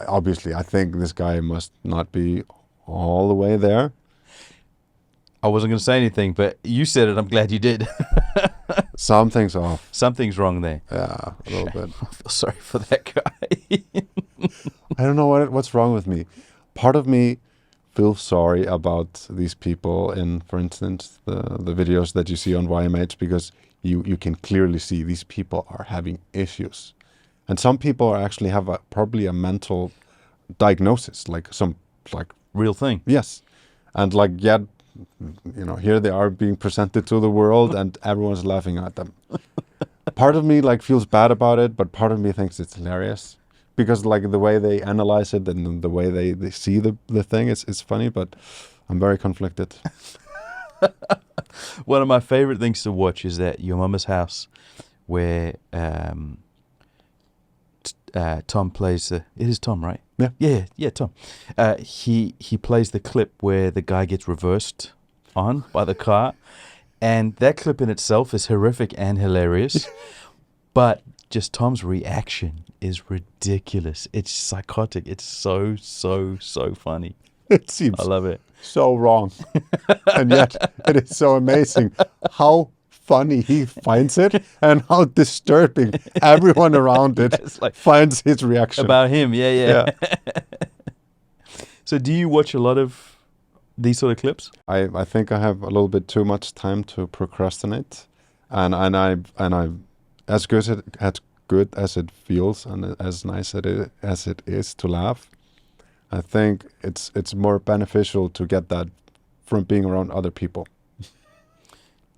obviously, I think this guy must not be all the way there. I wasn't going to say anything, but you said it. I'm glad you did. Something's off. Something's wrong there. Yeah, a little bit. I feel sorry for that guy. I don't know what's wrong with me. Part of me feels sorry about these people in, for instance, the videos that you see on YMH, because you can clearly see these people are having issues. And some people actually have probably a mental diagnosis, like Real thing. yes. And yet, here they are being presented to the world and everyone's laughing at them. Part of me feels bad about it, but part of me thinks it's hilarious because the way they analyze it and the way they see the thing, it's funny, but I'm very conflicted. One of my favorite things to watch is that Your Mama's House, where Tom plays it is Tom, right? Yeah, Tom. He plays the clip where the guy gets reversed on by the car, and that clip in itself is horrific and hilarious, but just Tom's reaction is ridiculous. It's psychotic. It's so funny. It seems I love it. So wrong, and yet it is so amazing how funny he finds it and how disturbing everyone around it finds his reaction. About him, yeah. So do you watch a lot of these sort of clips? I think I have a little bit too much time to procrastinate, and I as good as it feels and as nice as it is to laugh, I think it's more beneficial to get that from being around other people.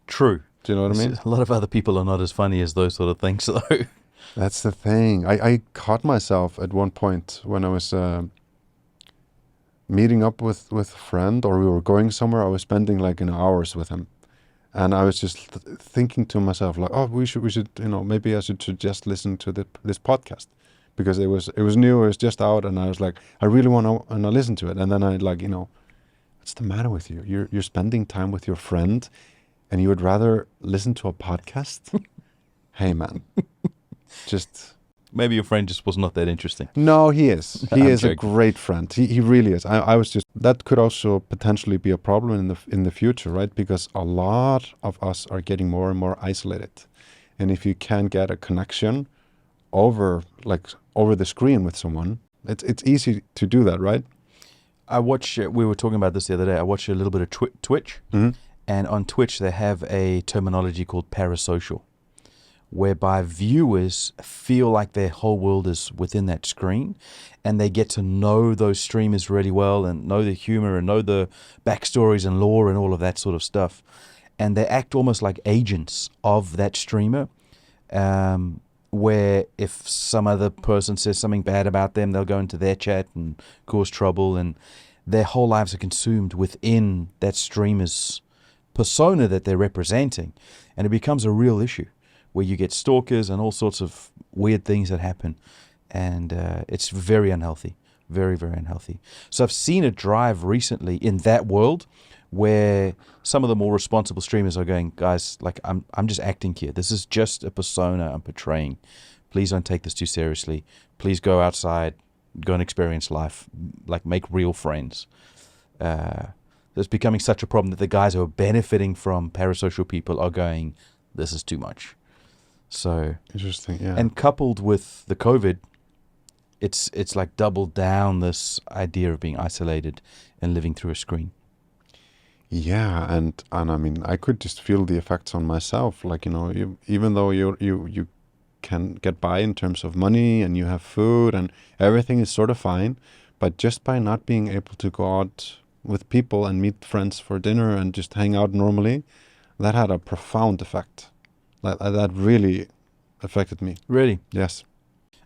True. Do you know what I mean? A lot of other people are not as funny as those sort of things, though. That's the thing. I caught myself at one point when I was meeting up with a friend, or we were going somewhere. I was spending hours with him, and I was just thinking to myself oh, we should maybe I should just listen to this podcast, because it was new, it was just out, and I was I really want to listen to it. And then I what's the matter with you? You're spending time with your friend, and you would rather listen to a podcast? Hey, man. Just... Maybe your friend just was not that interesting. No, he is. He is joking. A great friend. He really is. I was just... That could also potentially be a problem in the future, right? Because a lot of us are getting more and more isolated. And if you can get a connection over the screen with someone, it's easy to do that, right? We were talking about this the other day. I watched a little bit of Twitch. Mm-hmm. And on Twitch, they have a terminology called Parasocial, whereby viewers feel like their whole world is within that screen, and they get to know those streamers really well and know the humor and know the backstories and lore and all of that sort of stuff. And they act almost like agents of that streamer, where if some other person says something bad about them, they'll go into their chat and cause trouble, and their whole lives are consumed within that streamer's persona that they're representing. And it becomes a real issue where you get stalkers and all sorts of weird things that happen, and it's very unhealthy, very unhealthy. So I've seen a drive recently in that world where some of the more responsible streamers are going, guys, I'm just acting here, this is just a persona I'm portraying, please don't take this too seriously, please go outside, go and experience life, make real friends. It's becoming such a problem that the guys who are benefiting from parasocial people are going, this is too much. So interesting, yeah. And coupled with the COVID, it's doubled down this idea of being isolated and living through a screen. Yeah, and I mean, I could just feel the effects on myself. Even though you can get by in terms of money and you have food and everything is sort of fine, but just by not being able to go out with people and meet friends for dinner and just hang out normally, that had a profound effect. That really affected me. Really? Yes.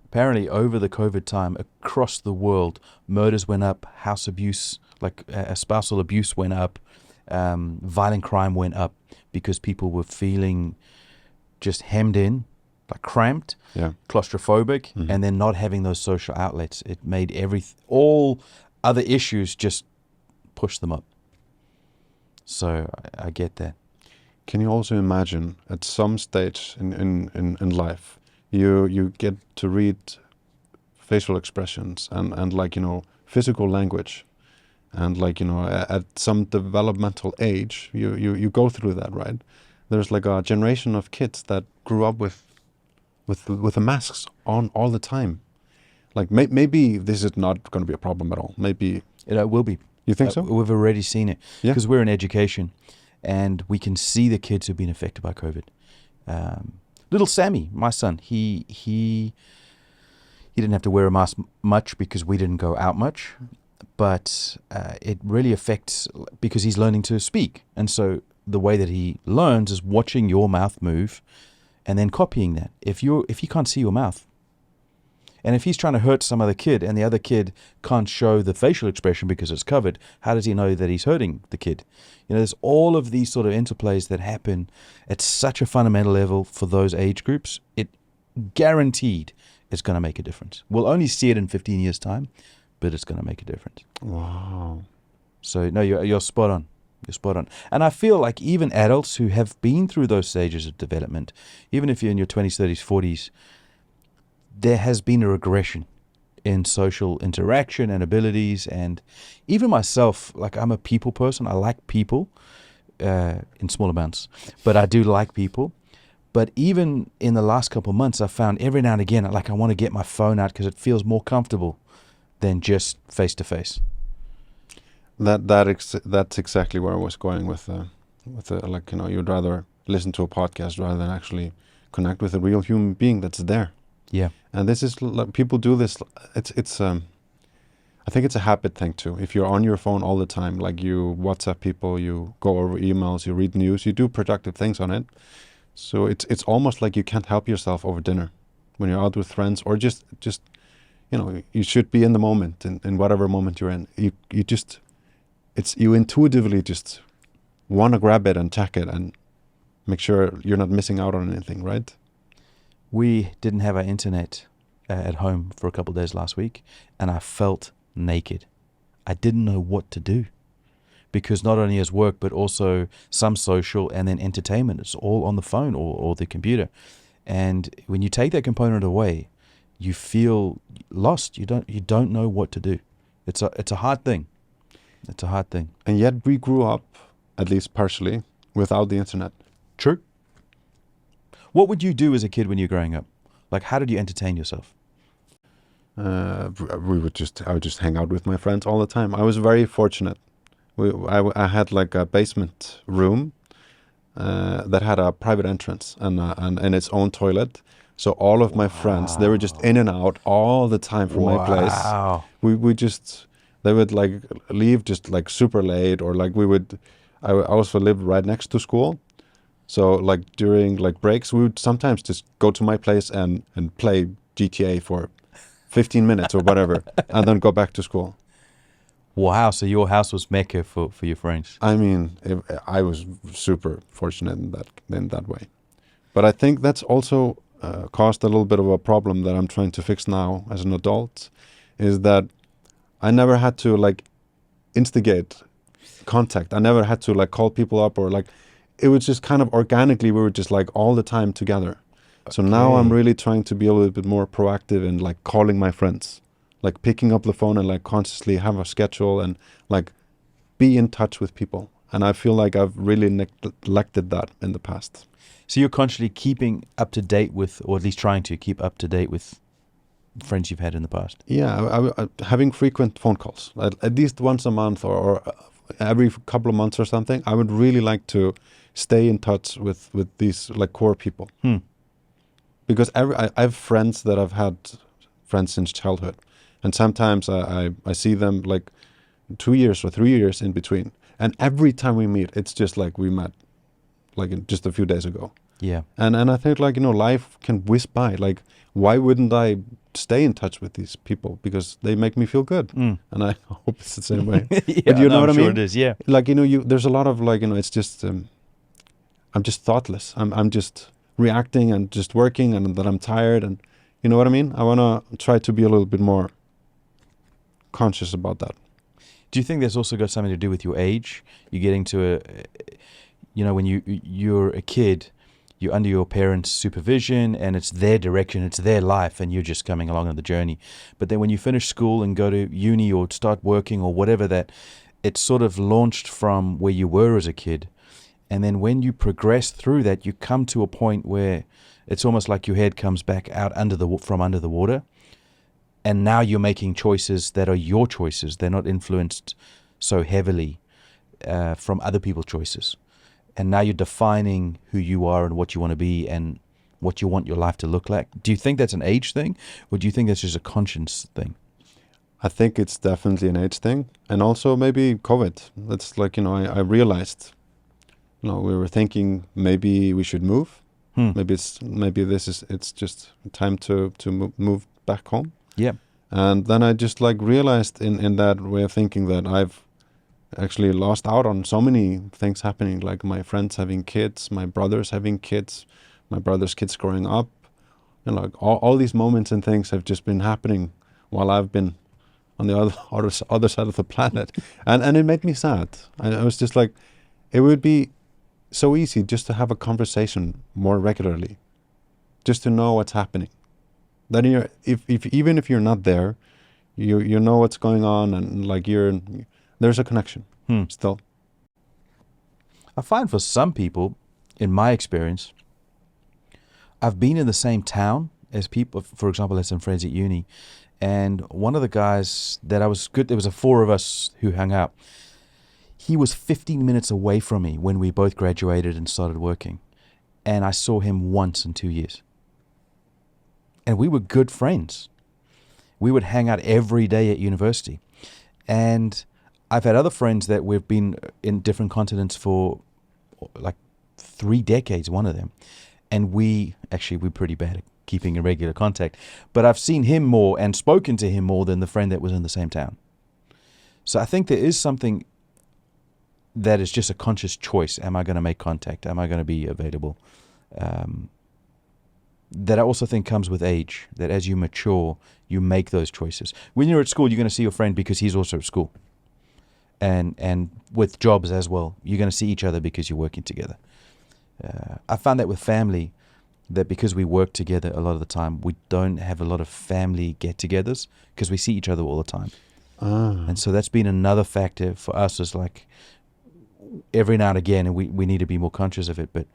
Apparently, over the COVID time, across the world, murders went up, house abuse, spousal abuse went up, violent crime went up, because people were feeling just hemmed in, cramped, claustrophobic, and then not having those social outlets. It made all other issues just push them up. So I get that. Can you also imagine at some stage in life, you get to read facial expressions and like, physical language. And like, at some developmental age, you go through that, right? There's like a generation of kids that grew up with the masks on all the time. Like maybe this is not going to be a problem at all. Maybe It will be. you think so? We've already seen it Yeah. because we're in education, and we can see the kids who've been affected by COVID. Little Sammy, my son, he didn't have to wear a mask much because we didn't go out much, but it really affects because he's learning to speak, and so the way that he learns is watching your mouth move, and then copying that. If he can't see your mouth, and if he's trying to hurt some other kid and the other kid can't show the facial expression because it's covered, how does he know that he's hurting the kid? There's all of these sort of interplays that happen at such a fundamental level for those age groups. It guaranteed is going to make a difference. We'll only see it in 15 years' time, but it's going to make a difference. Wow. So, no, you're spot on. You're spot on. And I feel like even adults who have been through those stages of development, even if you're in your 20s, 30s, 40s, there has been a regression in social interaction and abilities. And even myself, like I'm a people person. I like people in small amounts, but I do like people. But even in the last couple of months, I found every now and again, like I want to get my phone out because it feels more comfortable than just face to face. That's exactly where I was going with like, you'd rather listen to a podcast rather than actually connect with a real human being that's there. Yeah. And this is like, people do this. It's I think it's a habit thing too. If you're on your phone all the time, like you WhatsApp people, you go over emails, you read news, you do productive things on it. So it's almost like you can't help yourself over dinner when you're out with friends, or just you should be in the moment, in whatever moment you're in. You intuitively just want to grab it and check it and make sure you're not missing out on anything, right? We didn't have our internet at home for a couple of days last week, and I felt naked. I didn't know what to do because not only as work, but also some social and then entertainment. It's all on the phone or the computer. And when you take that component away, you feel lost. You don't know what to do. It's a hard thing. It's a hard thing. And yet we grew up, at least partially, without the internet. True. What would you do as a kid when you're growing up? Like, how did you entertain yourself? I would just hang out with my friends all the time. I was very fortunate. I had like a basement room that had a private entrance and its own toilet. So all of my friends, they were just in and out all the time from my place. They would like leave just like super late, or like I also lived right next to school. So like during like breaks, we would sometimes just go to my place and play GTA for 15 minutes or whatever, and then go back to school. Wow, so your house was Mecca for your friends. I mean, I was super fortunate in that way. But I think that's also caused a little bit of a problem that I'm trying to fix now as an adult, is that I never had to like instigate contact. I never had to like call people up, or like, it was just kind of organically, we were just like all the time together. So now I'm really trying to be a little bit more proactive in like calling my friends, like picking up the phone and like consciously have a schedule and like be in touch with people. And I feel like I've really neglected that in the past. So you're consciously keeping up to date with, or at least trying to keep up to date with friends you've had in the past. Yeah, having frequent phone calls, at least once a month or every couple of months or something. I would really like to stay in touch with these like core people. Because I have friends that I've had friends since childhood, and sometimes I see them like 2 years or 3 years in between, and every time we meet, it's just like we met like just a few days ago. Yeah. And I think like, life can whiz by. Like, why wouldn't I stay in touch with these people? Because they make me feel good. And I hope it's the same way. Yeah, but you know what I mean? It is, yeah. Like, there's a lot of like, it's just, I'm just thoughtless. I'm just reacting and just working, and that I'm tired, and you know what I mean? I want to try to be a little bit more conscious about that. Do you think that's also got something to do with your age? You're getting to when you're a kid, you're under your parents' supervision, and it's their direction, it's their life, and you're just coming along on the journey. But then when you finish school and go to uni or start working or whatever, that it's sort of launched from where you were as a kid. And then when you progress through that, you come to a point where it's almost like your head comes back out from under the water. And now you're making choices that are your choices. They're not influenced so heavily from other people's choices. And now you're defining who you are and what you want to be and what you want your life to look like. Do you think that's an age thing, or do you think that's just a conscience thing? I think it's definitely an age thing. And also maybe COVID. That's like, I realized, we were thinking maybe we should move. Maybe it's just time to move back home. Yeah. And then I just like realized in that way of thinking that I've actually lost out on so many things happening, like my friends having kids, my brothers having kids, my brother's kids growing up, and like all these moments and things have just been happening while I've been on the other side of the planet, and it made me sad. I was just like, it would be so easy just to have a conversation more regularly, just to know what's happening. Then even if you're not there, you know what's going on, and like there's a connection still. I find for some people, in my experience, I've been in the same town as people. For example, I had some friends at uni, and one of the guys that I was good, there was 4 of us who hung out. He was 15 minutes away from me when we both graduated and started working, and I saw him once in 2 years. And we were good friends. We would hang out every day at university. And I've had other friends that we've been in different continents for like 3 decades, one of them. And we're pretty bad at keeping in regular contact. But I've seen him more and spoken to him more than the friend that was in the same town. So I think there is something that is just a conscious choice. Am I going to make contact? Am I going to be available? That I also think comes with age, that as you mature, you make those choices. When you're at school, you're going to see your friend because he's also at school. And with jobs as well, you're going to see each other because you're working together. I found that with family, that because we work together a lot of the time, we don't have a lot of family get-togethers because we see each other all the time. And so that's been another factor for us, is like every now and again, and we need to be more conscious of it, but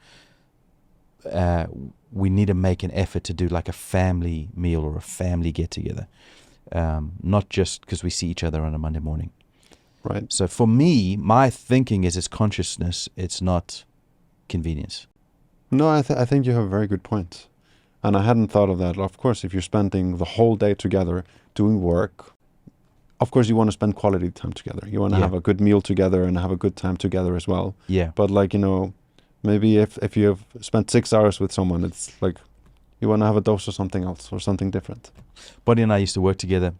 we need to make an effort to do like a family meal or a family get-together, not just because we see each other on a Monday morning. Right. So for me, my thinking is it's consciousness, it's not convenience. No, I think you have a very good point. And I hadn't thought of that. Of course, if you're spending the whole day together doing work, of course you want to spend quality time together. You want to have a good meal together and have a good time together as well. Yeah. But like, maybe if you have spent 6 hours with someone, it's like you want to have a dose of something else or something different. Buddy and I used to work together.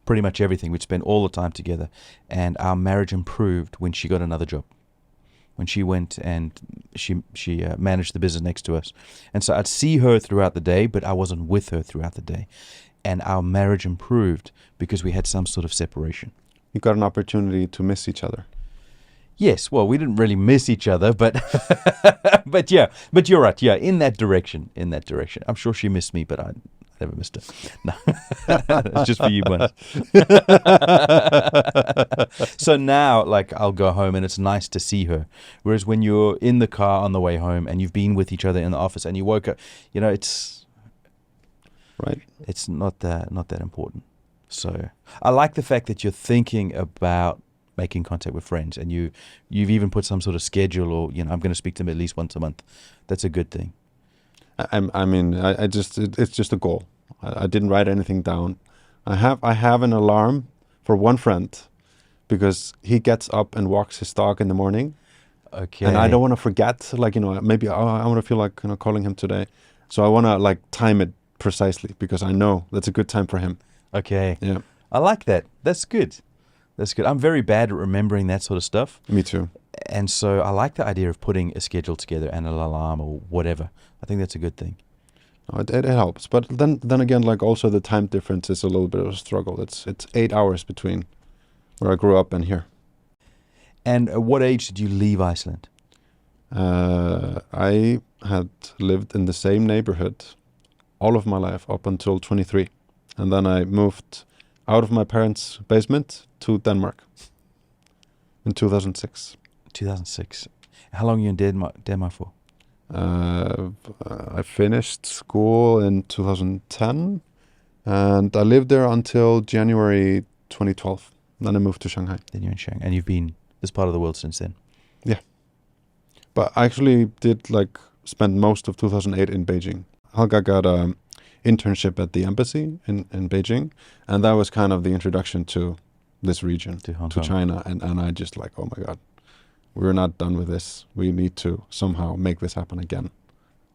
Pretty much everything. We'd spend all the time together. And our marriage improved when she got another job. When she went and she managed the business next to us. And so I'd see her throughout the day, but I wasn't with her throughout the day. And our marriage improved because we had some sort of separation. You got an opportunity to miss each other. Yes, well, we didn't really miss each other, but but you're right. Yeah, in that direction. I'm sure she missed me, but I never missed her. No, it's just for you, man. So now, like, I'll go home and it's nice to see her. Whereas when you're in the car on the way home and you've been with each other in the office and you woke up, it's right. It's not that important. So I like the fact that you're thinking about making contact with friends, and you've even put some sort of schedule, or I'm going to speak to them at least once a month. That's a good thing. It's just a goal. I didn't write anything down. I have an alarm for one friend because he gets up and walks his dog in the morning. Okay. And I don't want to forget. Like maybe I want to feel like calling him today, so I want to like time it precisely because I know that's a good time for him. Okay. Yeah. I like that. That's good. I'm very bad at remembering that sort of stuff. Me too. And so I like the idea of putting a schedule together and an alarm or whatever. I think that's a good thing. It helps. But then again, like also the time difference is a little bit of a struggle. It's 8 hours between where I grew up and here. And at what age did you leave Iceland? I had lived in the same neighborhood all of my life up until 23. And then I moved out of my parents' basement to Denmark in 2006. 2006. How long are you in Denmark for? I finished school in 2010 and I lived there until January 2012. Then I moved to Shanghai. Then you're in Shanghai. And you've been this part of the world since then? Yeah. But I actually did spend most of 2008 in Beijing. Helga got a internship at the embassy in Beijing, and that was kind of the introduction to this region, To Hong to Kong. China. And I just oh my God, we're not done with this. We need to somehow make this happen again.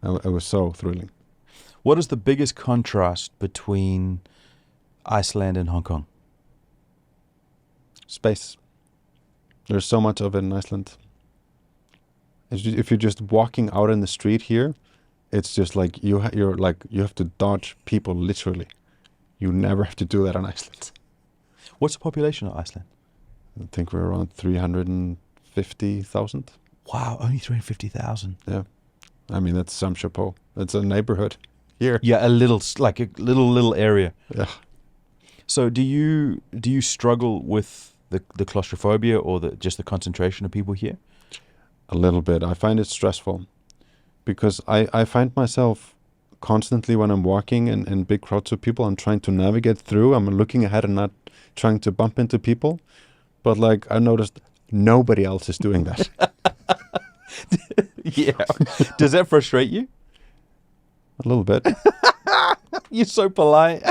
It was so thrilling. What is the biggest contrast between Iceland and Hong Kong? Space. There's so much of it in Iceland. If you're just walking out in the street here, it's just you have to dodge people literally. You never have to do that in Iceland. What's the population of Iceland? I think we're around 350,000. Wow, only 350,000. Yeah. I mean, that's some chapeau. It's a neighborhood here. Yeah, a little little area. Yeah. So do you struggle with the claustrophobia or just the concentration of people here? A little bit. I find it stressful because I find myself constantly when I'm walking in big crowds of people, I'm trying to navigate through. I'm looking ahead and not trying to bump into people. But I noticed nobody else is doing that. Yeah. Does that frustrate you? A little bit. You're so polite.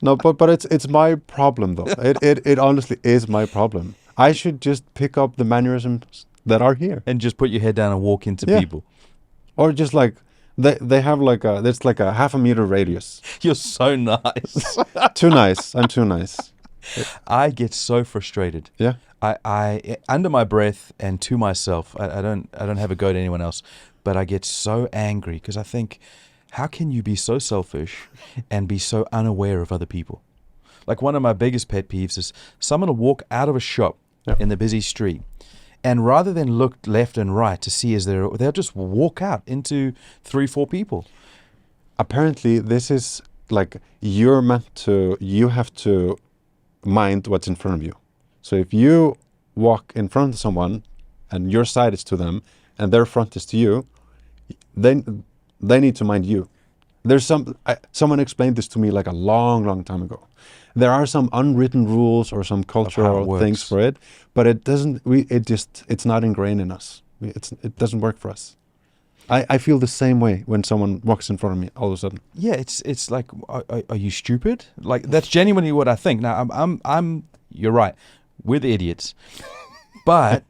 No, but it's my problem though. It honestly is my problem. I should just pick up the mannerisms that are here. And just put your head down and walk into Yeah. people. Or just they have there's a half a meter radius. You're so nice. Too nice. I'm too nice. I get so frustrated. Yeah. I under my breath and to myself, I don't have a go at anyone else, but I get so angry because I think, how can you be so selfish and be so unaware of other people? Like one of my biggest pet peeves is someone will walk out of a shop in the busy street, and rather than look left and right to see they'll just walk out into 3-4 people. Apparently, this is you have to mind what's in front of you. So if you walk in front of someone and your side is to them and their front is to you, then they need to mind you. There's someone explained this to me a long time ago. There are some unwritten rules or some cultural things for it, but it doesn't. It's not ingrained in us. It doesn't work for us. I feel the same way when someone walks in front of me all of a sudden. Yeah, it's like, are you stupid? That's genuinely what I think. Now I'm you're right. We're the idiots, but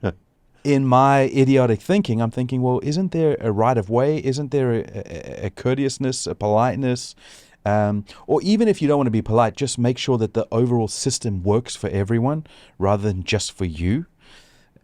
in my idiotic thinking, I'm thinking, well, isn't there a right of way? Isn't there a courteousness, a politeness? Or even if you don't want to be polite, just make sure that the overall system works for everyone rather than just for you.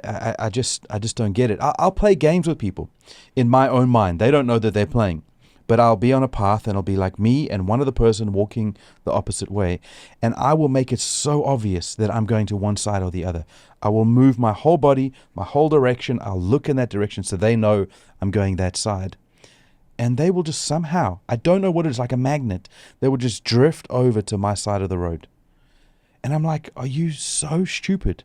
I just don't get it. I'll play games with people in my own mind. They don't know that they're playing. But I'll be on a path and I'll be like me and one other person walking the opposite way. And I will make it so obvious that I'm going to one side or the other. I will move my whole body, my whole direction. I'll look in that direction so they know I'm going that side. And they will just somehow, I don't know what it is, like a magnet, they will just drift over to my side of the road. And I'm like, are you so stupid?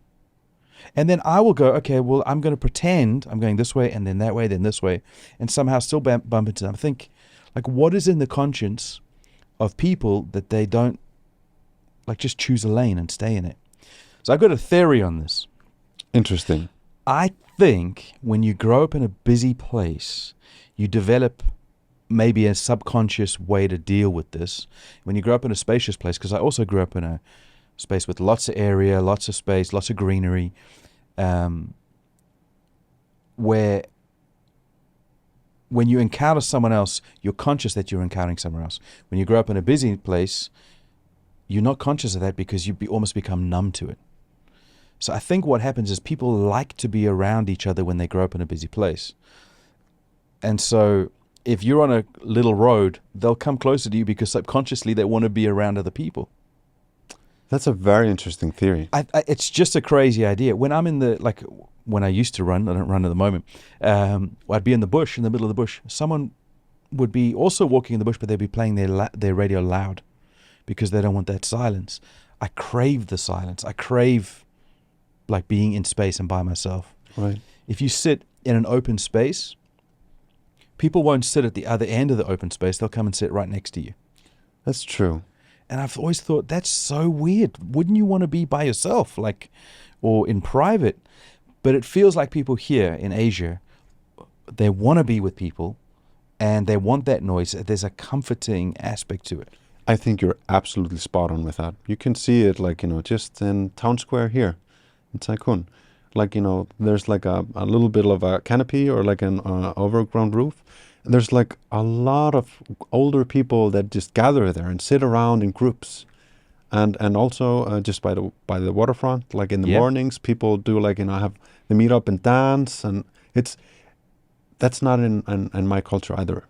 And then I will go, okay, well, I'm going to pretend I'm going this way and then that way, then this way, and somehow still bump into them. I think, what is in the conscience of people that they don't, just choose a lane and stay in it? So I've got a theory on this. Interesting. I think when you grow up in a busy place, you develop maybe a subconscious way to deal with this. When you grow up in a spacious place, because I also grew up in a space with lots of area, lots of space, lots of greenery, where when you encounter someone else, you're conscious that you're encountering someone else. When you grow up in a busy place, you're not conscious of that because you almost become numb to it. So I think what happens is people like to be around each other when they grow up in a busy place. And so if you're on a little road, they'll come closer to you because subconsciously they want to be around other people. That's a very interesting theory. It's just a crazy idea. When I'm in the, like, when I used to run, I don't run at the moment, I'd be in the bush, in the middle of the bush. Someone would be also walking in the bush, but they'd be playing their radio loud because they don't want that silence. I crave the silence. I crave, like, being in space and by myself. Right. If you sit in an open space, people won't sit at the other end of the open space. They'll come and sit right next to you. That's true. And I've always thought, that's so weird. Wouldn't you want to be by yourself, like, or in private? But it feels like people here in Asia, they want to be with people and they want that noise. There's a comforting aspect to it. I think you're absolutely spot on with that. You can see it, like, just in Town Square here in Tycoon. Like, there's like a little bit of a canopy or like an overground roof. And there's like a lot of older people that just gather there and sit around in groups. And also just by the waterfront, like in the mornings, people do like, they meet up and dance. And that's not in my culture either.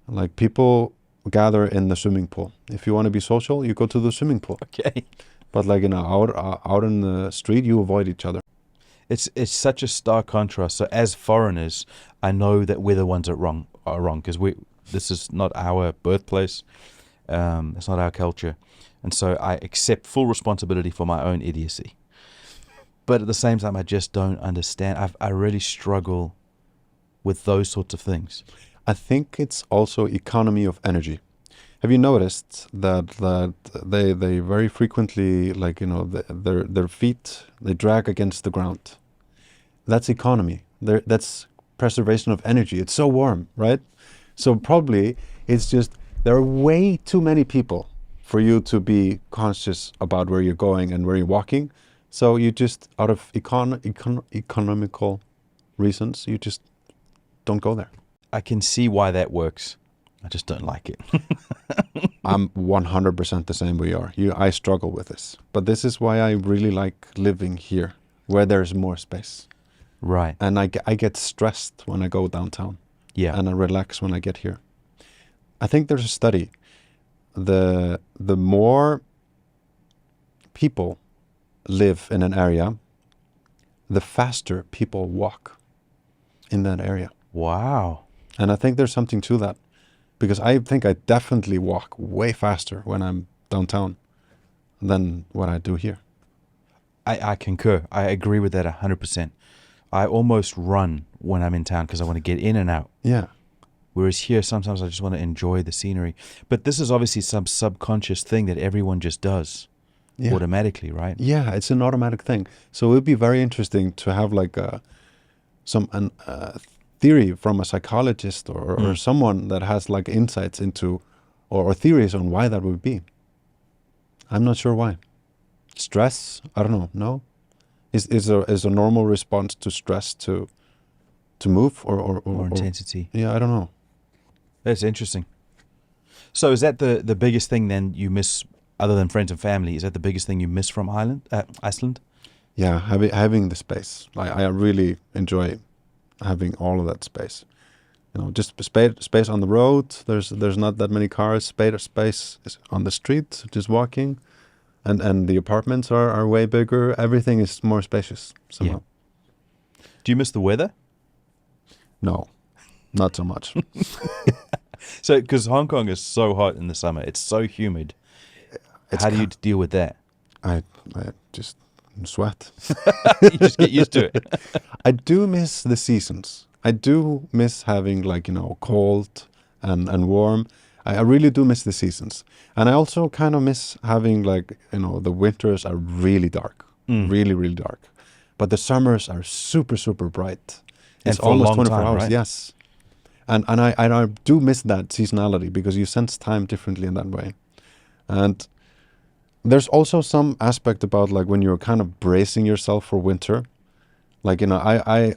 Like, people gather in the swimming pool. If you want to be social, you go to the swimming pool. Okay. But like, out in the street, you avoid each other. It's such a stark contrast. So as foreigners, I know that we're the ones that are wrong because this is not our birthplace. It's not our culture. And so I accept full responsibility for my own idiocy. But at the same time, I just don't understand. I really struggle with those sorts of things. I think it's also economy of energy. Have you noticed that they very frequently, like, their feet, they drag against the ground? That's economy. That's preservation of energy. It's so warm, right? So probably it's just there are way too many people for you to be conscious about where you're going and where you're walking. So you just, out of economical reasons, you just don't go there. I can see why that works. I just don't like it. I'm 100% the same way you are. I struggle with this. But this is why I really like living here, where there's more space. Right. And I get stressed when I go downtown. Yeah. And I relax when I get here. I think there's a study. The more people live in an area, the faster people walk in that area. Wow. And I think there's something to that. Because I think I definitely walk way faster when I'm downtown than what I do here. I concur. I agree with that 100%. I almost run when I'm in town because I want to get in and out. Yeah. Whereas here, sometimes I just want to enjoy the scenery. But this is obviously some subconscious thing that everyone just does automatically, right? Yeah, it's an automatic thing. So it would be very interesting to have like some theory from a psychologist or someone that has like insights into or theories on why that would be. I'm not sure why. Stress? I don't know. No? Is a normal response to stress to move or intensity? Yeah, I don't know. That's interesting. So is that the biggest thing then you miss, other than friends and family, is that the biggest thing you miss from Iceland? Yeah, having the space. I really enjoy having all of that space. Just space on the road. There's not that many cars. Space is on the street, just walking. And the apartments are way bigger. Everything is more spacious somehow. Yeah. Do you miss the weather? No, not so much. So, because Hong Kong is so hot in the summer, it's so humid. How do you deal with that? I just sweat. You just get used to it. I do miss the seasons. I do miss having cold and warm. I really do miss the seasons. And I also kind of miss having the winters are really dark, really, really dark. But the summers are super, super bright. It's almost 24 hours, right? Yes. And I do miss that seasonality because you sense time differently in that way. And there's also some aspect about when you're kind of bracing yourself for winter. I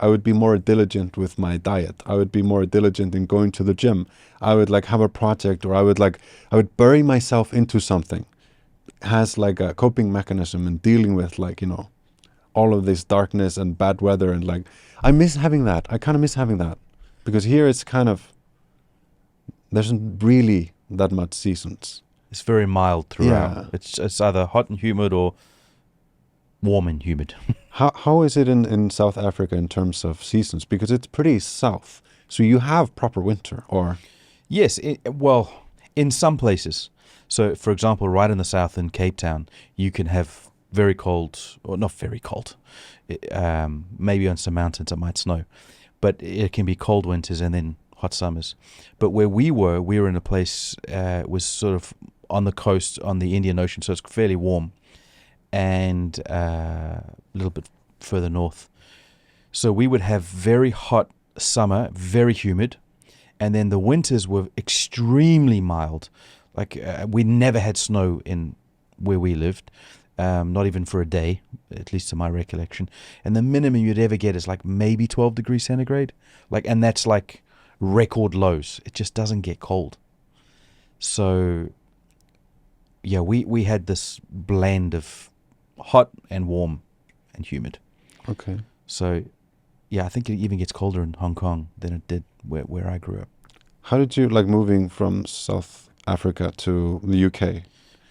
would be more diligent with my diet. I would be more diligent in going to the gym. I would have a project, or I would bury myself into something. Has a coping mechanism in dealing with all of this darkness and bad weather, and I miss having that. I kind of miss having that because here it's kind of, there's not really that much seasons. It's very mild throughout. Yeah. It's either hot and humid or warm and humid. How is it in South Africa in terms of seasons? Because it's pretty south. So you have proper winter, or Yes, well, in some places. So, for example, right in the south in Cape Town, you can have very cold, or not very cold. Maybe on some mountains it might snow, but it can be cold winters and then hot summers. But where we were in a place was sort of on the coast on the Indian Ocean, so it's fairly warm, and a little bit further north. So we would have very hot summer, very humid, and then the winters were extremely mild. Like we never had snow in where we lived, not even for a day, at least to my recollection. And the minimum you'd ever get is like maybe 12 degrees centigrade, and that's like record lows. It just doesn't get cold. So yeah, we had this blend of hot and warm and humid. okay. So yeah, I think it even gets colder in Hong Kong than it did where I grew up. How did you like moving from South Africa to the UK?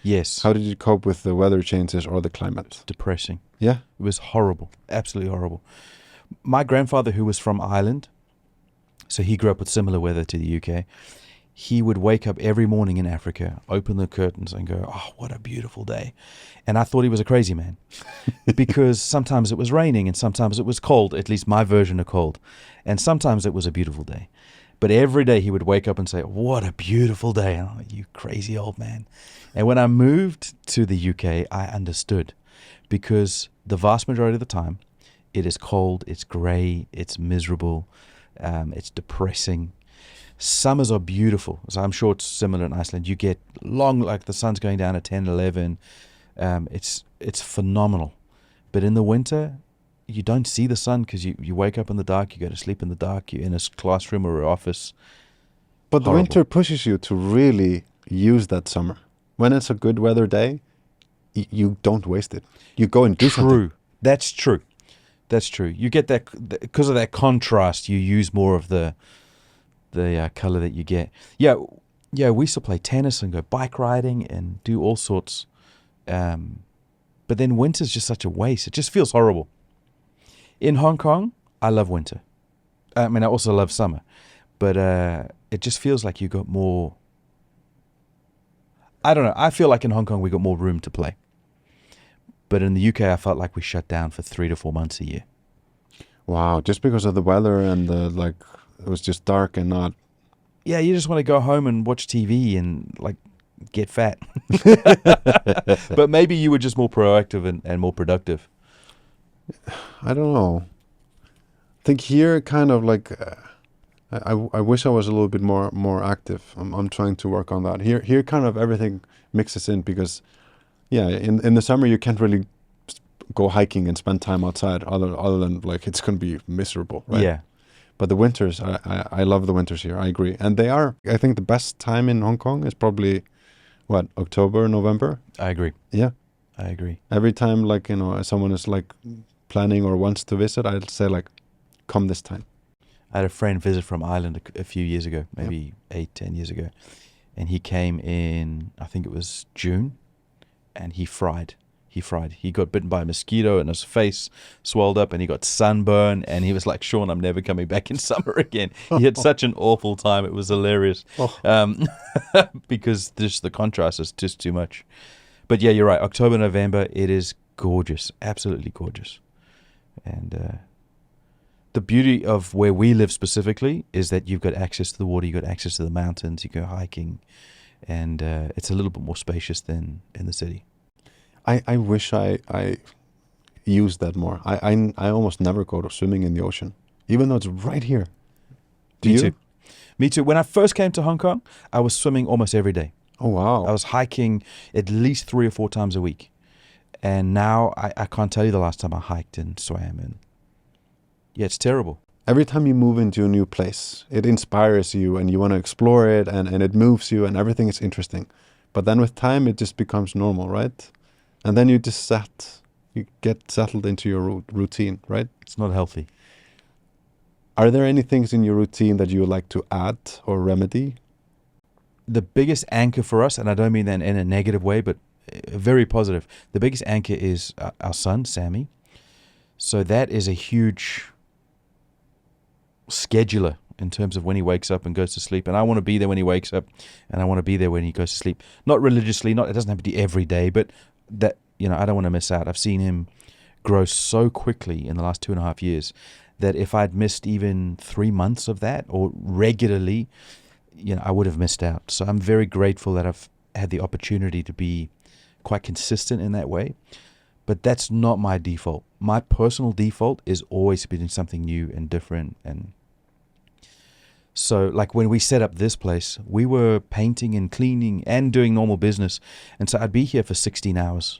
Yes. How did you cope with the weather changes or the climate? Depressing. Yeah. It was horrible, absolutely horrible. My grandfather, who was from Ireland, so he grew up with similar weather to the UK, he would wake up every morning in Africa, open the curtains and go, oh, what a beautiful day. And I thought he was a crazy man because sometimes it was raining and sometimes it was cold, at least my version of cold. And sometimes it was a beautiful day. But every day he would wake up and say, what a beautiful day. And I'm like, you crazy old man. And when I moved to the UK, I understood, because the vast majority of the time, it is cold, it's grey, it's miserable, it's depressing. Summers are beautiful. So I'm sure it's similar in Iceland. You get long, like the sun's going down at 10, 11. It's phenomenal. But in the winter, you don't see the sun because you wake up in the dark, you go to sleep in the dark, you're in a classroom or an office. But the Horrible. winter pushes you to really use that summer. When it's a good weather day, you don't waste it. You go and do something. True. That's true. That's true. You get that because of that contrast. You use more of the color that you get. Yeah. We used to play tennis and go bike riding and do all sorts. But then winter's just such a waste. It just feels horrible. In Hong Kong, I love winter. I mean, I also love summer, but it just feels like you got more. I don't know. I feel like in Hong Kong we got more room to play. But in the UK, I felt like we shut down for 3 to 4 months a year. Wow, just because of the weather and it was just dark and not. Yeah, you just want to go home and watch TV and get fat. But maybe you were just more proactive and more productive. I don't know. I think here kind of I wish I was a little bit more active. I'm trying to work on that. Here kind of everything mixes in because, yeah, in the summer you can't really go hiking and spend time outside other than it's going to be miserable, right? Yeah. But the winters, I love the winters here. I agree. And they are, I think the best time in Hong Kong is probably, October, November? I agree. Yeah. I agree. Every time, someone is planning or wants to visit, I'll say come this time. I had a friend visit from Ireland a few years ago, maybe 8-10 years ago. And he came in, I think it was June, and he fried. He got bitten by a mosquito and his face swelled up and he got sunburn and he was like, Sean, I'm never coming back in summer again. He had such an awful time. It was hilarious. Because the contrast is just too much. But yeah, you're right. October, November, it is gorgeous. Absolutely gorgeous. And the beauty of where we live specifically is that you've got access to the water, you've got access to the mountains, you go hiking, and it's a little bit more spacious than in the city. I wish I used that more. I almost never go to swimming in the ocean, even though it's right here. Me too. Me too. When I first came to Hong Kong, I was swimming almost every day. Oh, wow. I was hiking at least 3 or 4 times a week. And now I can't tell you the last time I hiked and swam. And yeah, it's terrible. Every time you move into a new place, it inspires you and you want to explore it and it moves you and everything is interesting. But then with time, it just becomes normal, right? And then you get settled into your routine, right? It's not healthy. Are there any things in your routine that you would like to add or remedy? the biggest anchor for us, and I don't mean that in a negative way, but very positive. The biggest anchor is our son, Sammy. So that is a huge scheduler in terms of when he wakes up and goes to sleep. And I want to be there when he wakes up, and I want to be there when he goes to sleep. Not religiously, it doesn't have to be every day, but that, I don't want to miss out. I've seen him grow so quickly in the last 2.5 years that if I'd missed even 3 months of that or regularly, I would have missed out. So I'm very grateful that I've had the opportunity to be quite consistent in that way. But that's not my default. My personal default is always being something new and different. And so like when we set up this place, we were painting and cleaning and doing normal business. And so I'd be here for 16 hours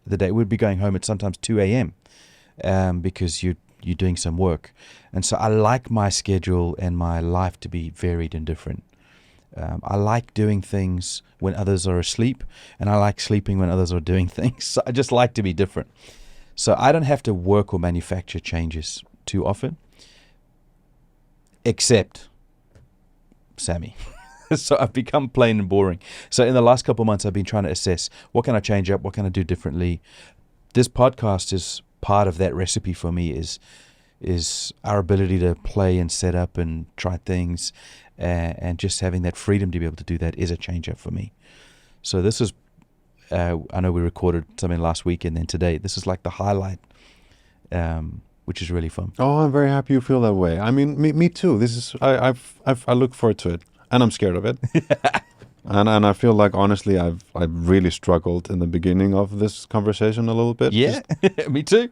the day. We'd be going home at sometimes 2 a.m. Because you're doing some work. And so I like my schedule and my life to be varied and different. I like doing things when others are asleep, and I like sleeping when others are doing things. So I just like to be different. So I don't have to work or manufacture changes too often, except Sammy. So I've become plain and boring. So in the last couple of months, I've been trying to assess, what can I change up? What can I do differently? This podcast is part of that recipe for me, is our ability to play and set up and try things, and just having that freedom to be able to do that is a change up for me. So this is, I know we recorded something last week, and then today, this is like the highlight, which is really fun. Oh, I'm very happy you feel that way. I mean, me too. This is, I look forward to it, and I'm scared of it. And I feel like, honestly, I've really struggled in the beginning of this conversation a little bit. Yeah, me too.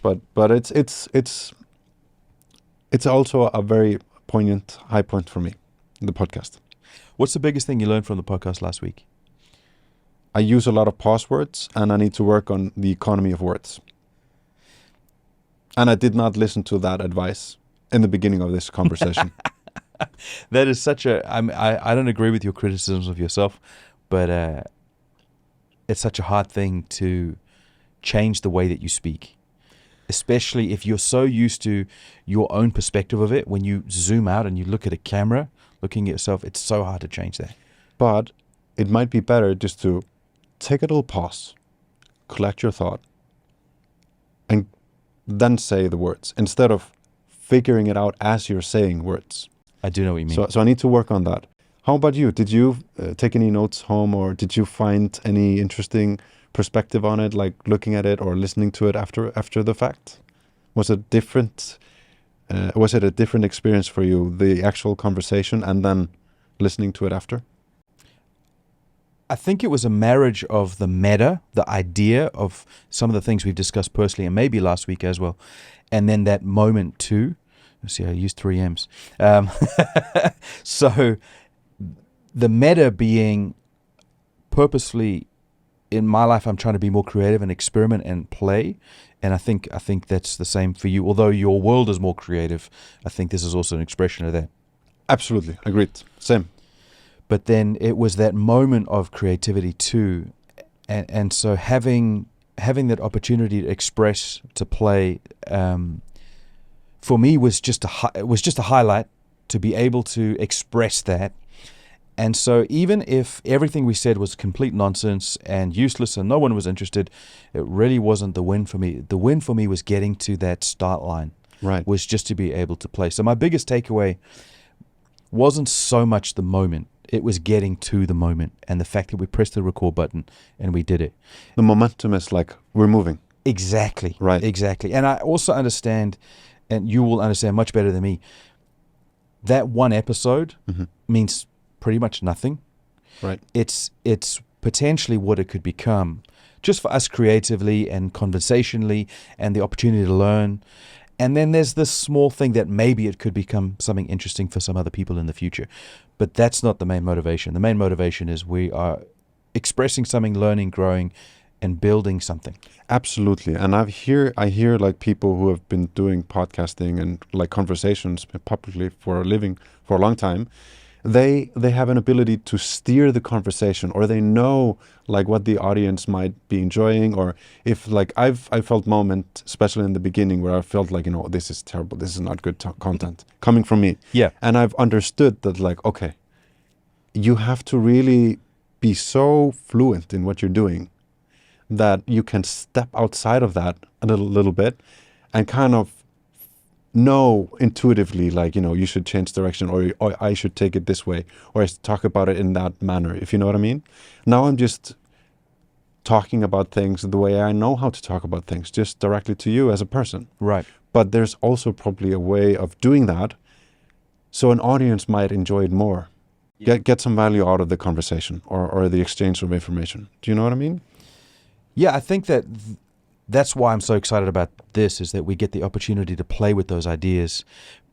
But it's also a very poignant high point for me, the podcast. What's the biggest thing you learned from the podcast last week? I use a lot of pause words, and I need to work on the economy of words. And I did not listen to that advice in the beginning of this conversation. That is such a, I don't agree with your criticisms of yourself, but it's such a hard thing to change the way that you speak, especially if you're so used to your own perspective of it. When you zoom out and you look at a camera, looking at yourself, it's so hard to change that. But it might be better just to take a little pause, collect your thought, and then say the words instead of figuring it out as you're saying words. I do know what you mean. So I need to work on that. How about you? Did you take any notes home, or did you find any interesting perspective on it, like looking at it or listening to it after the fact? Was it different? Was it a different experience for you, the actual conversation and then listening to it after? I think it was a marriage of the meta, the idea of some of the things we've discussed personally, and maybe last week as well, and then that moment too. Let's see, I used 3 M's. So the meta being purposefully, in my life, I'm trying to be more creative and experiment and play. And I think that's the same for you. Although your world is more creative, I think this is also an expression of that. Absolutely. Agreed. Same. But then it was that moment of creativity too. And so having that opportunity to express, to play, for me was just a highlight to be able to express that. And so even if everything we said was complete nonsense and useless and no one was interested, it really wasn't the win for me. The win for me was getting to that start line. Right. Was just to be able to play. So my biggest takeaway wasn't so much the moment. It was getting to the moment and the fact that we pressed the record button and we did it. The momentum is like, we're moving. Exactly. Right. Exactly. And I also understand, and you will understand much better than me, that one episode means pretty much nothing. Right. It's potentially what it could become, just for us creatively and conversationally, and the opportunity to learn. And then there's this small thing that maybe it could become something interesting for some other people in the future. But that's not the main motivation. The main motivation is we are expressing something, learning, growing, and building something. Absolutely. And I hear like people who have been doing podcasting and like conversations publicly for a living for a long time. They have an ability to steer the conversation, or they know like what the audience might be enjoying, or if like I felt moment, especially in the beginning, where I felt like, this is terrible, this is not good content coming from me. Yeah. And I've understood that, like, okay, you have to really be so fluent in what you're doing that you can step outside of that a little bit and kind of know intuitively, like, you should change direction, or I should take it this way, or I should talk about it in that manner, if you know what I mean. Now I'm just talking about things the way I know how to talk about things, just directly to you as a person. Right. But there's also probably a way of doing that so an audience might enjoy it more. Get some value out of the conversation or the exchange of information. Do you know what I mean? Yeah, I think that's why I'm so excited about this, is that we get the opportunity to play with those ideas,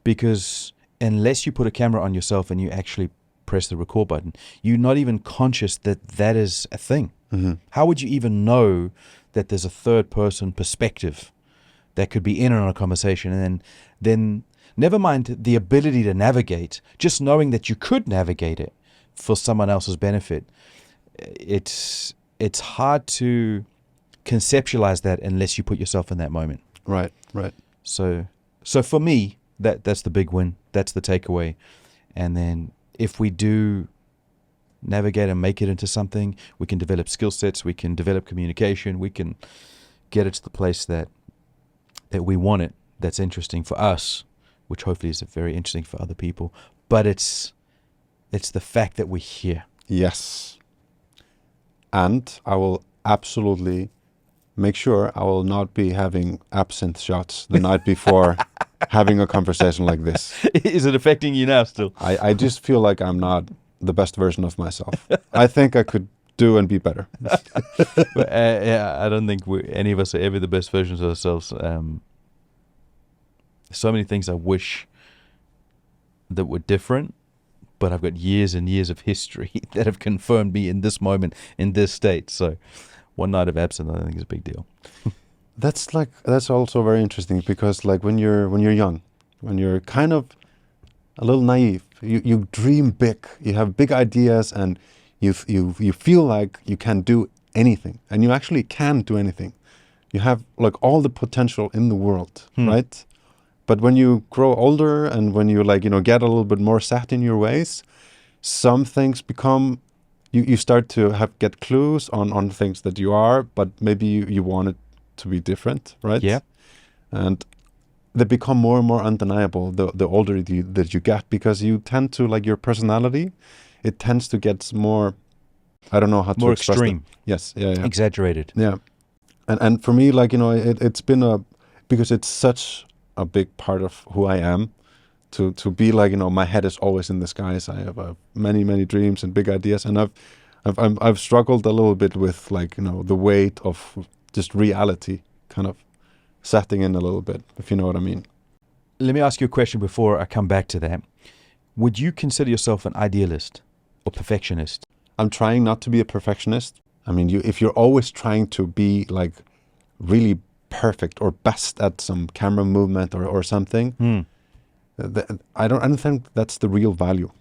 because unless you put a camera on yourself and you actually press the record button, you're not even conscious that that is a thing. Mm-hmm. How would you even know that there's a third person perspective that could be in on a conversation? And then never mind the ability to navigate, just knowing that you could navigate it for someone else's benefit. It's hard to conceptualize that unless you put yourself in that moment. Right. So for me, that's the big win. That's the takeaway. And then if we do navigate and make it into something, we can develop skill sets, we can develop communication, we can get it to the place that we want it, that's interesting for us, which hopefully is very interesting for other people. But it's the fact that we're here. Yes. And I will absolutely make sure I will not be having absinthe shots the night before having a conversation like this. Is it affecting you now still? I just feel like I'm not the best version of myself. I think I could do and be better. But, yeah, I don't think any of us are ever the best versions of ourselves. So many things I wish that were different, but I've got years and years of history that have confirmed me in this moment, in this state. So one night of absinthe, I think, is a big deal. That's also very interesting, because like when you're young, when you're kind of a little naive, you dream big, you have big ideas, and you feel like you can do anything, and you actually can do anything. You have like all the potential in the world, right? But when you grow older and when you get a little bit more set in your ways, some things become, you start to get clues on things that you are, but maybe you want it to be different, right? Yeah. And they become more and more undeniable the older that you get, because you tend to, like, your personality, it tends to get more, I don't know how to more express extreme. it. Yes, yeah. Exaggerated. Yeah. And for me, like, it's been because it's such a big part of who I am, to be like, my head is always in the skies. I have many dreams and big ideas, and I've struggled a little bit with, like, the weight of just reality kind of setting in a little bit, if you know what I mean. Let me ask you a question before I come back to that. Would you consider yourself an idealist or perfectionist? I'm trying not to be a perfectionist. I mean, if you're always trying to be like really perfect or best at some camera movement or something, I don't think that's the real value.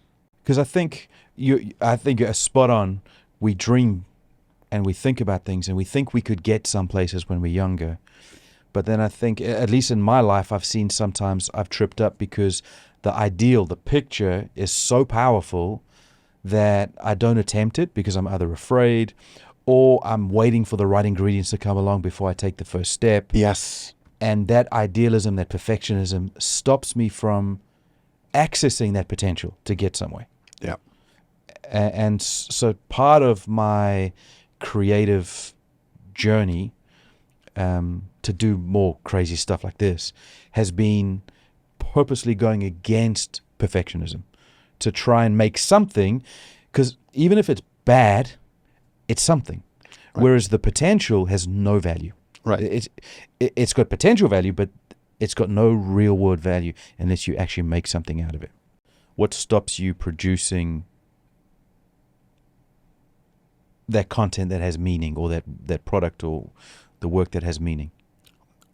Because I think you're spot on. We dream and we think about things, and we think we could get some places when we're younger. But then I think, at least in my life, I've seen sometimes I've tripped up because the ideal, the picture is so powerful that I don't attempt it because I'm either afraid or I'm waiting for the right ingredients to come along before I take the first step. Yes. And that idealism, that perfectionism stops me from accessing that potential to get somewhere. Yeah. And so part of my creative journey to do more crazy stuff like this has been purposely going against perfectionism to try and make something, because even if it's bad, it's something. Right. Whereas the potential has no value. Right. It's got potential value, but it's got no real world value unless you actually make something out of it. What stops you producing that content that has meaning, or that product or the work that has meaning?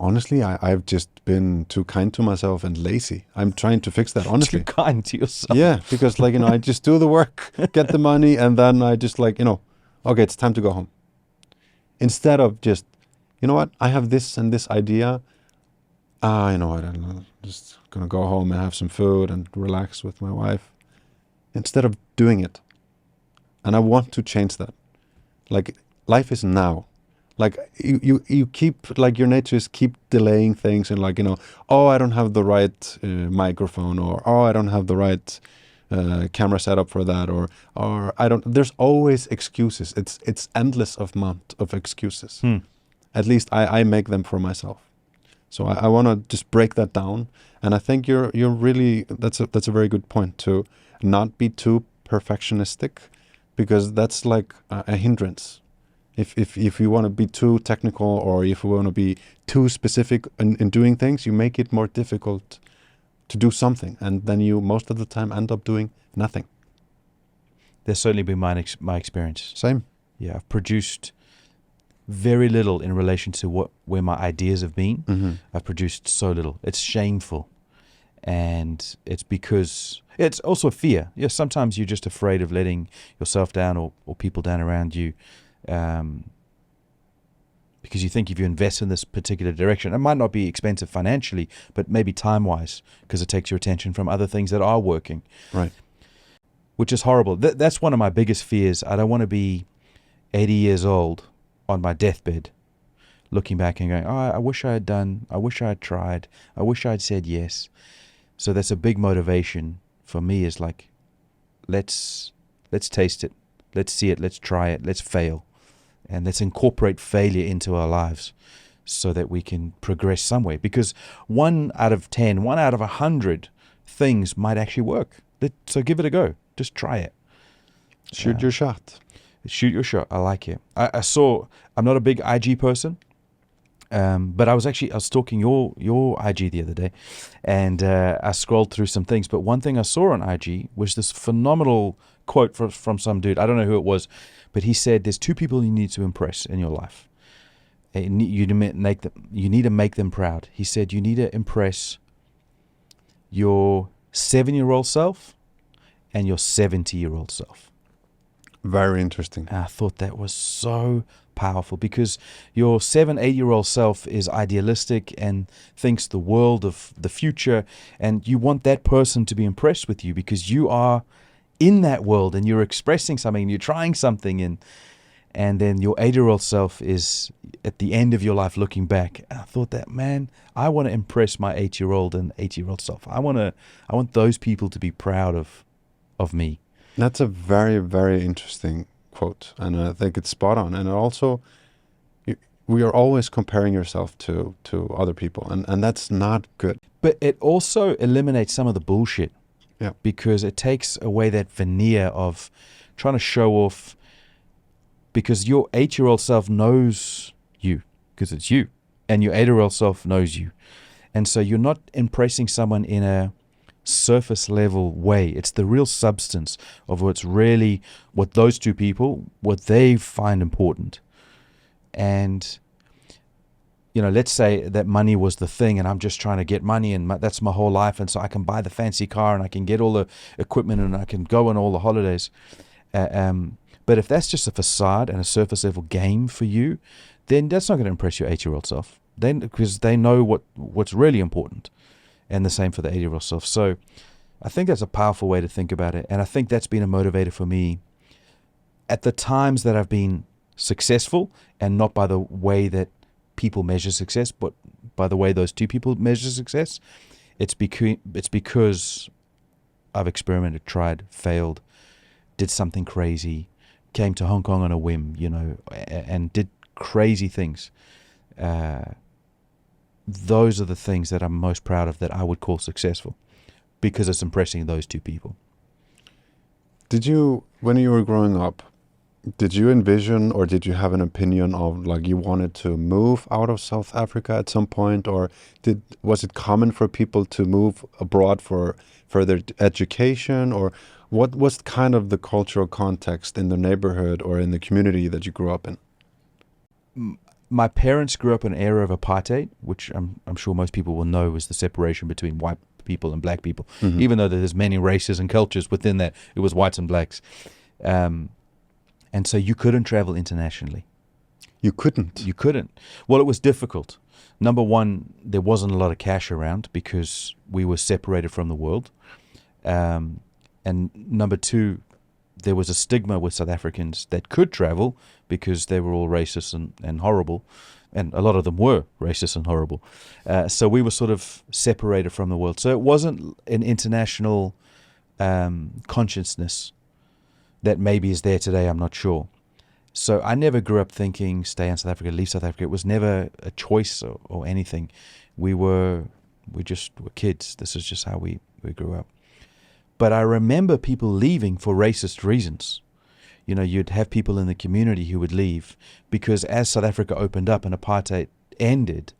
Honestly, I've just been too kind to myself and lazy. I'm trying to fix that, honestly. Too kind to yourself. Yeah, because I just do the work, get the money, and then I just okay, it's time to go home. Instead of just, you know what, I have this and this idea. You know what, I'm just going to go home and have some food and relax with my wife. Instead of doing it, and I want to change that. Like, life is now. Like, you keep, like, your nature is keep delaying things, and, like, oh, I don't have the right microphone, or oh, I don't have the right camera setup for that, or I don't. There's always excuses. It's endless amount of excuses. At least I make them for myself. So I want to just break that down, and I think you're really, that's a very good point, to not be too perfectionistic, because that's like a hindrance. If you want to be too technical, or if you want to be too specific in doing things, you make it more difficult to do something, and then you most of the time end up doing nothing. That's certainly been my experience. Same. Yeah, I've produced very little in relation to where my ideas have been. Mm-hmm. I've produced so little. It's shameful. And it's because it's also fear. Yeah, sometimes you're just afraid of letting yourself down, or people down around you, because you think if you invest in this particular direction, it might not be expensive financially, but maybe time-wise, because it takes your attention from other things that are working. Right. Which is horrible. That's one of my biggest fears. I don't want to be 80 years old on my deathbed, looking back and going, oh, I wish I had done, I wish I had tried, I wish I had said yes. So that's a big motivation for me, is like, let's taste it, let's see it, let's try it, let's fail, and let's incorporate failure into our lives so that we can progress some way. Because 1 out of 10, 1 out of 100 things might actually work. So give it a go. Just try it. Shoot your shot. Shoot your shot. I like it. I'm not a big IG person, but I was stalking your IG the other day, and I scrolled through some things. But one thing I saw on IG was this phenomenal quote from some dude. I don't know who it was, but he said, there's 2 people you need to impress in your life. You need to make them proud. He said, you need to impress your 7-year-old self and your 70-year-old self. Very interesting. And I thought that was so powerful, because your 7-8-year-old self is idealistic and thinks the world of the future, and you want that person to be impressed with you because you are in that world and you're expressing something and you're trying something, and then your 8-year-old self is at the end of your life looking back. And I thought that, man, I want to impress my 8-year-old and 8-year-old self. I want those people to be proud of me. That's a very, very interesting quote, and I think it's spot on. And also, we are always comparing yourself to other people, and that's not good. But it also eliminates some of the bullshit. Yeah. Because it takes away that veneer of trying to show off, because your 8-year-old self knows you, because it's you, and your 8-year-old self knows you. And so you're not impressing someone in a surface level way. It's the real substance of what those 2 people, what they find important. And let's say that money was the thing, and I'm just trying to get money, and that's my whole life, and so I can buy the fancy car, and I can get all the equipment, and I can go on all the holidays. But if that's just a facade and a surface level game for you, then that's not going to impress your 8-year-old self. Because they know what's really important. And the same for the 80-year-old self. So I think that's a powerful way to think about it. And I think that's been a motivator for me at the times that I've been successful, and not by the way that people measure success, but by the way those 2 people measure success. It's because I've experimented, tried, failed, did something crazy, came to Hong Kong on a whim, and did crazy things. Those are the things that I'm most proud of, that I would call successful, because it's impressing those 2 people. Did you, when you were growing up, did you envision, or did you have an opinion of, like, you wanted to move out of South Africa at some point, or was it common for people to move abroad for further education, or what was kind of the cultural context in the neighborhood or in the community that you grew up in? My parents grew up in an era of apartheid, which I'm sure most people will know was the separation between white people and black people. Mm-hmm. Even though there's many races and cultures within that, it was whites and blacks. And so you couldn't travel internationally. You couldn't? You couldn't. Well, it was difficult. Number one, there wasn't a lot of cash around because we were separated from the world. And number two, there was a stigma with South Africans that could travel because they were all racist and horrible. And a lot of them were racist and horrible. So we were sort of separated from the world. So it wasn't an international consciousness that maybe is there today, I'm not sure. So I never grew up thinking, stay in South Africa, leave South Africa. It was never a choice or anything. We just were kids. This is just how we grew up. But I remember people leaving for racist reasons. You know, you'd have people in the community who would leave because as South Africa opened up and apartheid ended,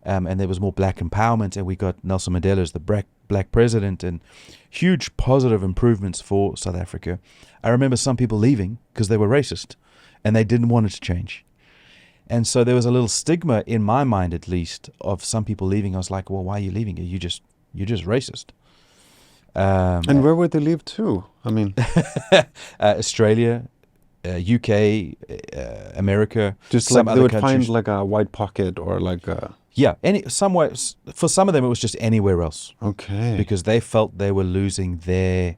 and there was more black empowerment, and we got Nelson Mandela as the black president and huge positive improvements for South Africa. I remember some people leaving because they were racist and they didn't want it to change. And so there was a little stigma in my mind, at least, of some people leaving. I was like, well, why are you leaving? You're just racist. And where would they leave to? I mean, Australia, UK, America. just like they would find like a white pocket or like a... Yeah, somewhere. For some of them, it was just anywhere else. Okay. Because they felt they were losing their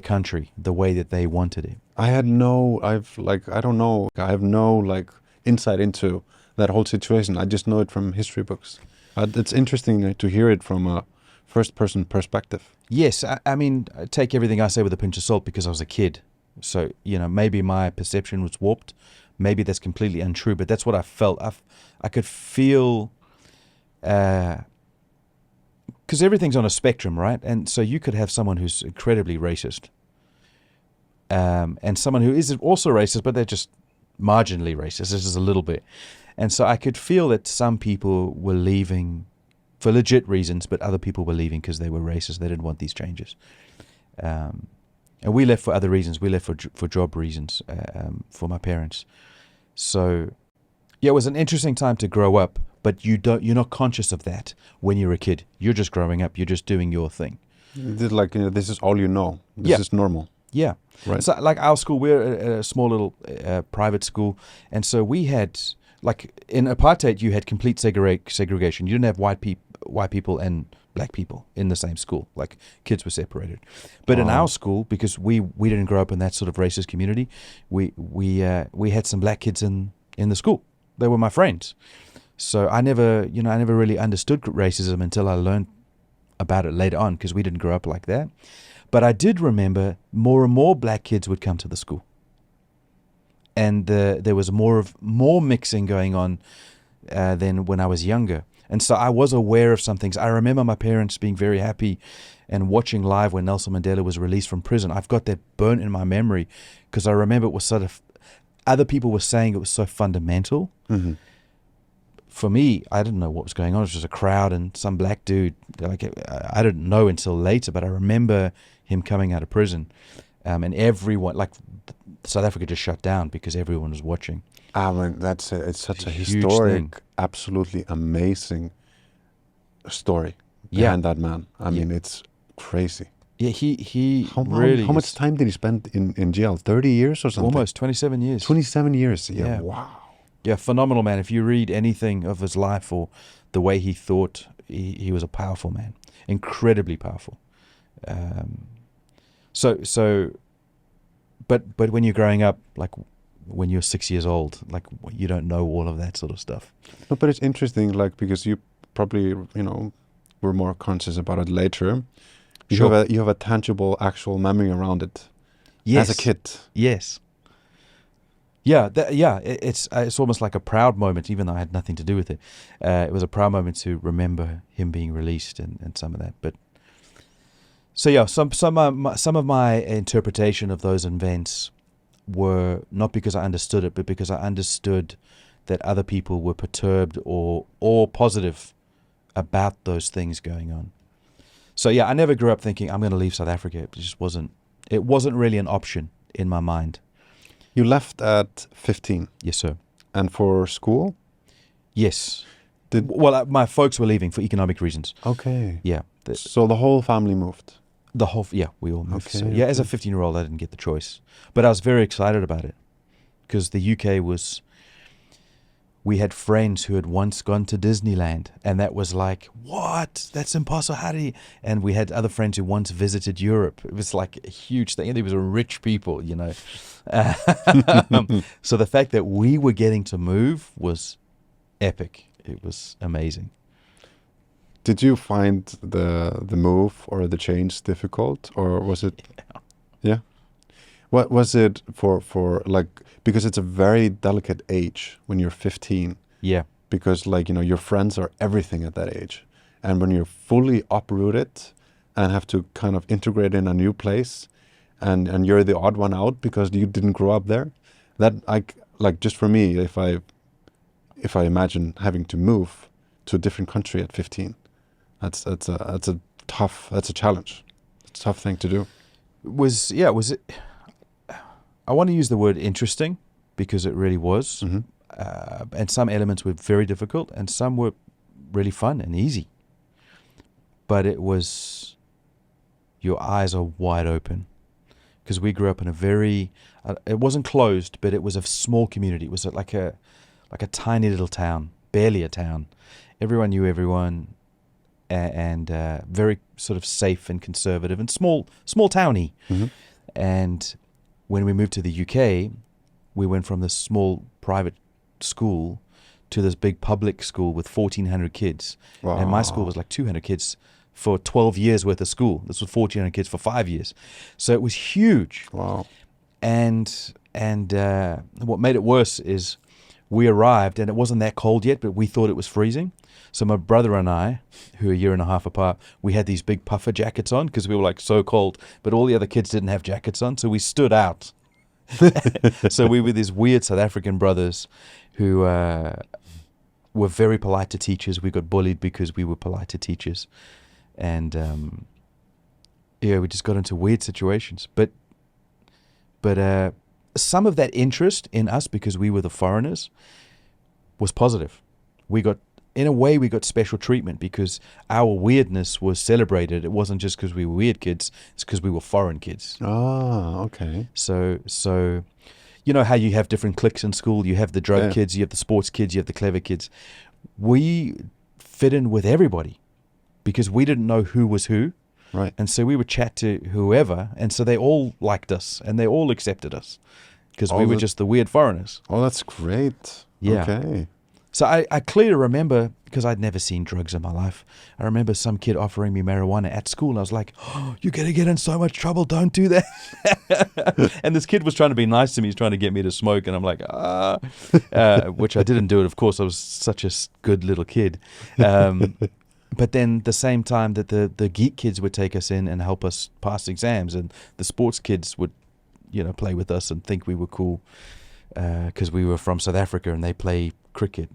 country the way that they wanted it. I have no like insight into that whole situation. I just know it from history books. It's interesting to hear it from a first-person perspective. Yes, I mean, I take everything I say with a pinch of salt because I was a kid. So, you know, maybe my perception was warped. Maybe that's completely untrue, but that's what I felt. I could feel, because everything's on a spectrum, right? And so you could have someone who's incredibly racist, and someone who is also racist, but they're just marginally racist, just a little bit. And so I could feel that some people were leaving for legit reasons, but other people were leaving because they were racist. They didn't want these changes. And we left for other reasons. We left for job reasons, for my parents. So, yeah, it was an interesting time to grow up, but you're not conscious of that when you're a kid. You're just growing up. You're just doing your thing. Like, this is all you know. This is normal. Yeah. Right. So, like our school, we're a small little private school, and so we had, like, in apartheid, you had complete segregation. You didn't have white people and black people in the same school. Like, kids were separated. But in our school, because we didn't grow up in that sort of racist community, we had some black kids in the school. They were my friends. So I never really understood racism until I learned about it later on, because we didn't grow up like that. But I did remember more and more black kids would come to the school, and there was more mixing going on than when I was younger. And so I was aware of some things. I remember my parents being very happy and watching live when Nelson Mandela was released from prison. I've got that burnt in my memory because I remember it was sort of, other people were saying it was so fundamental. Mm-hmm. For me, I didn't know what was going on. It was just a crowd and some black dude. Like, I didn't know until later, but I remember him coming out of prison, and everyone, like, South Africa just shut down because everyone was watching. I mean, it's such a historic, thing. Absolutely amazing story behind that man. I mean, it's crazy. Yeah, he how much time did he spend in jail? 30 years or something? Almost 27 years. 27 years. Yeah. Wow. Yeah, phenomenal man. If you read anything of his life or the way he thought, he was a powerful man, incredibly powerful. But when you're growing up, like when you're 6 years old, like you don't know all of that sort of stuff. No, but it's interesting, like, because you probably, were more conscious about it later. You have a tangible, actual memory around it. Yes. As a kid. Yes. Yeah, it's almost like a proud moment, even though I had nothing to do with it. It was a proud moment to remember him being released and some of that. But so yeah, some of my interpretation of those events were not because I understood it, but because I understood that other people were perturbed or positive about those things going on. So yeah, I never grew up thinking I'm going to leave South Africa. It just wasn't really an option in my mind. You left at 15. Yes, sir. And for school? Yes. My folks were leaving for economic reasons. Okay. Yeah. So the whole family moved? We all moved. Okay, So, as a 15-year-old, I didn't get the choice. But I was very excited about it because the UK we had friends who had once gone to Disneyland, and that was like, what? That's impossible. How do you? And we had other friends who once visited Europe. It was like a huge thing. There was rich people, you know. So the fact that we were getting to move was epic. It was amazing. Did you find the move or the change difficult, or was it? Yeah. What was it for like, because it's a very delicate age when you're 15, Yeah. because like, you know, your friends are everything at that age. And when you're fully uprooted and have to kind of integrate in a new place, and you're the odd one out because you didn't grow up there, that like just for me, if I imagine having to move to a different country at 15, that's a challenge. It's a tough thing to do. Was it? I want to use the word interesting because it really was. Mm-hmm. And some elements were very difficult and some were really fun and easy. But it was, your eyes are wide open, because we grew up in a very, it wasn't closed, but it was a small community. It was like a tiny little town, barely a town. Everyone knew everyone, and very sort of safe and conservative and small towny. Mm-hmm. And when we moved to the UK, we went from this small private school to this big public school with 1,400 kids. Wow. And my school was like 200 kids for 12 years worth of school. This was 1,400 kids for 5 years. So it was huge. Wow. And what made it worse is we arrived and it wasn't that cold yet, but we thought it was freezing. So my brother and I, who are a year and a half apart, we had these big puffer jackets on because we were like so cold, but all the other kids didn't have jackets on, so we stood out. So we were these weird South African brothers who were very polite to teachers. We got bullied because we were polite to teachers. And we just got into weird situations. But some of that interest in us, because we were the foreigners, was positive. In a way, we got special treatment because our weirdness was celebrated. It wasn't just because we were weird kids; it's because we were foreign kids. Ah, okay. So, you know how you have different cliques in school. You have the drug kids, you have the sports kids, you have the clever kids. We fit in with everybody because we didn't know who was who. Right. And so we would chat to whoever, and so they all liked us and they all accepted us because we were just the weird foreigners. Oh, that's great. Yeah. Okay. So I clearly remember, because I'd never seen drugs in my life, I remember some kid offering me marijuana at school. And I was like, oh, you're going to get in so much trouble. Don't do that. And this kid was trying to be nice to me. He's trying to get me to smoke. And I'm like, which I didn't do it. Of course, I was such a good little kid. But then the same time that the geek kids would take us in and help us pass exams, and the sports kids would, play with us and think we were cool because we were from South Africa and they play cricket.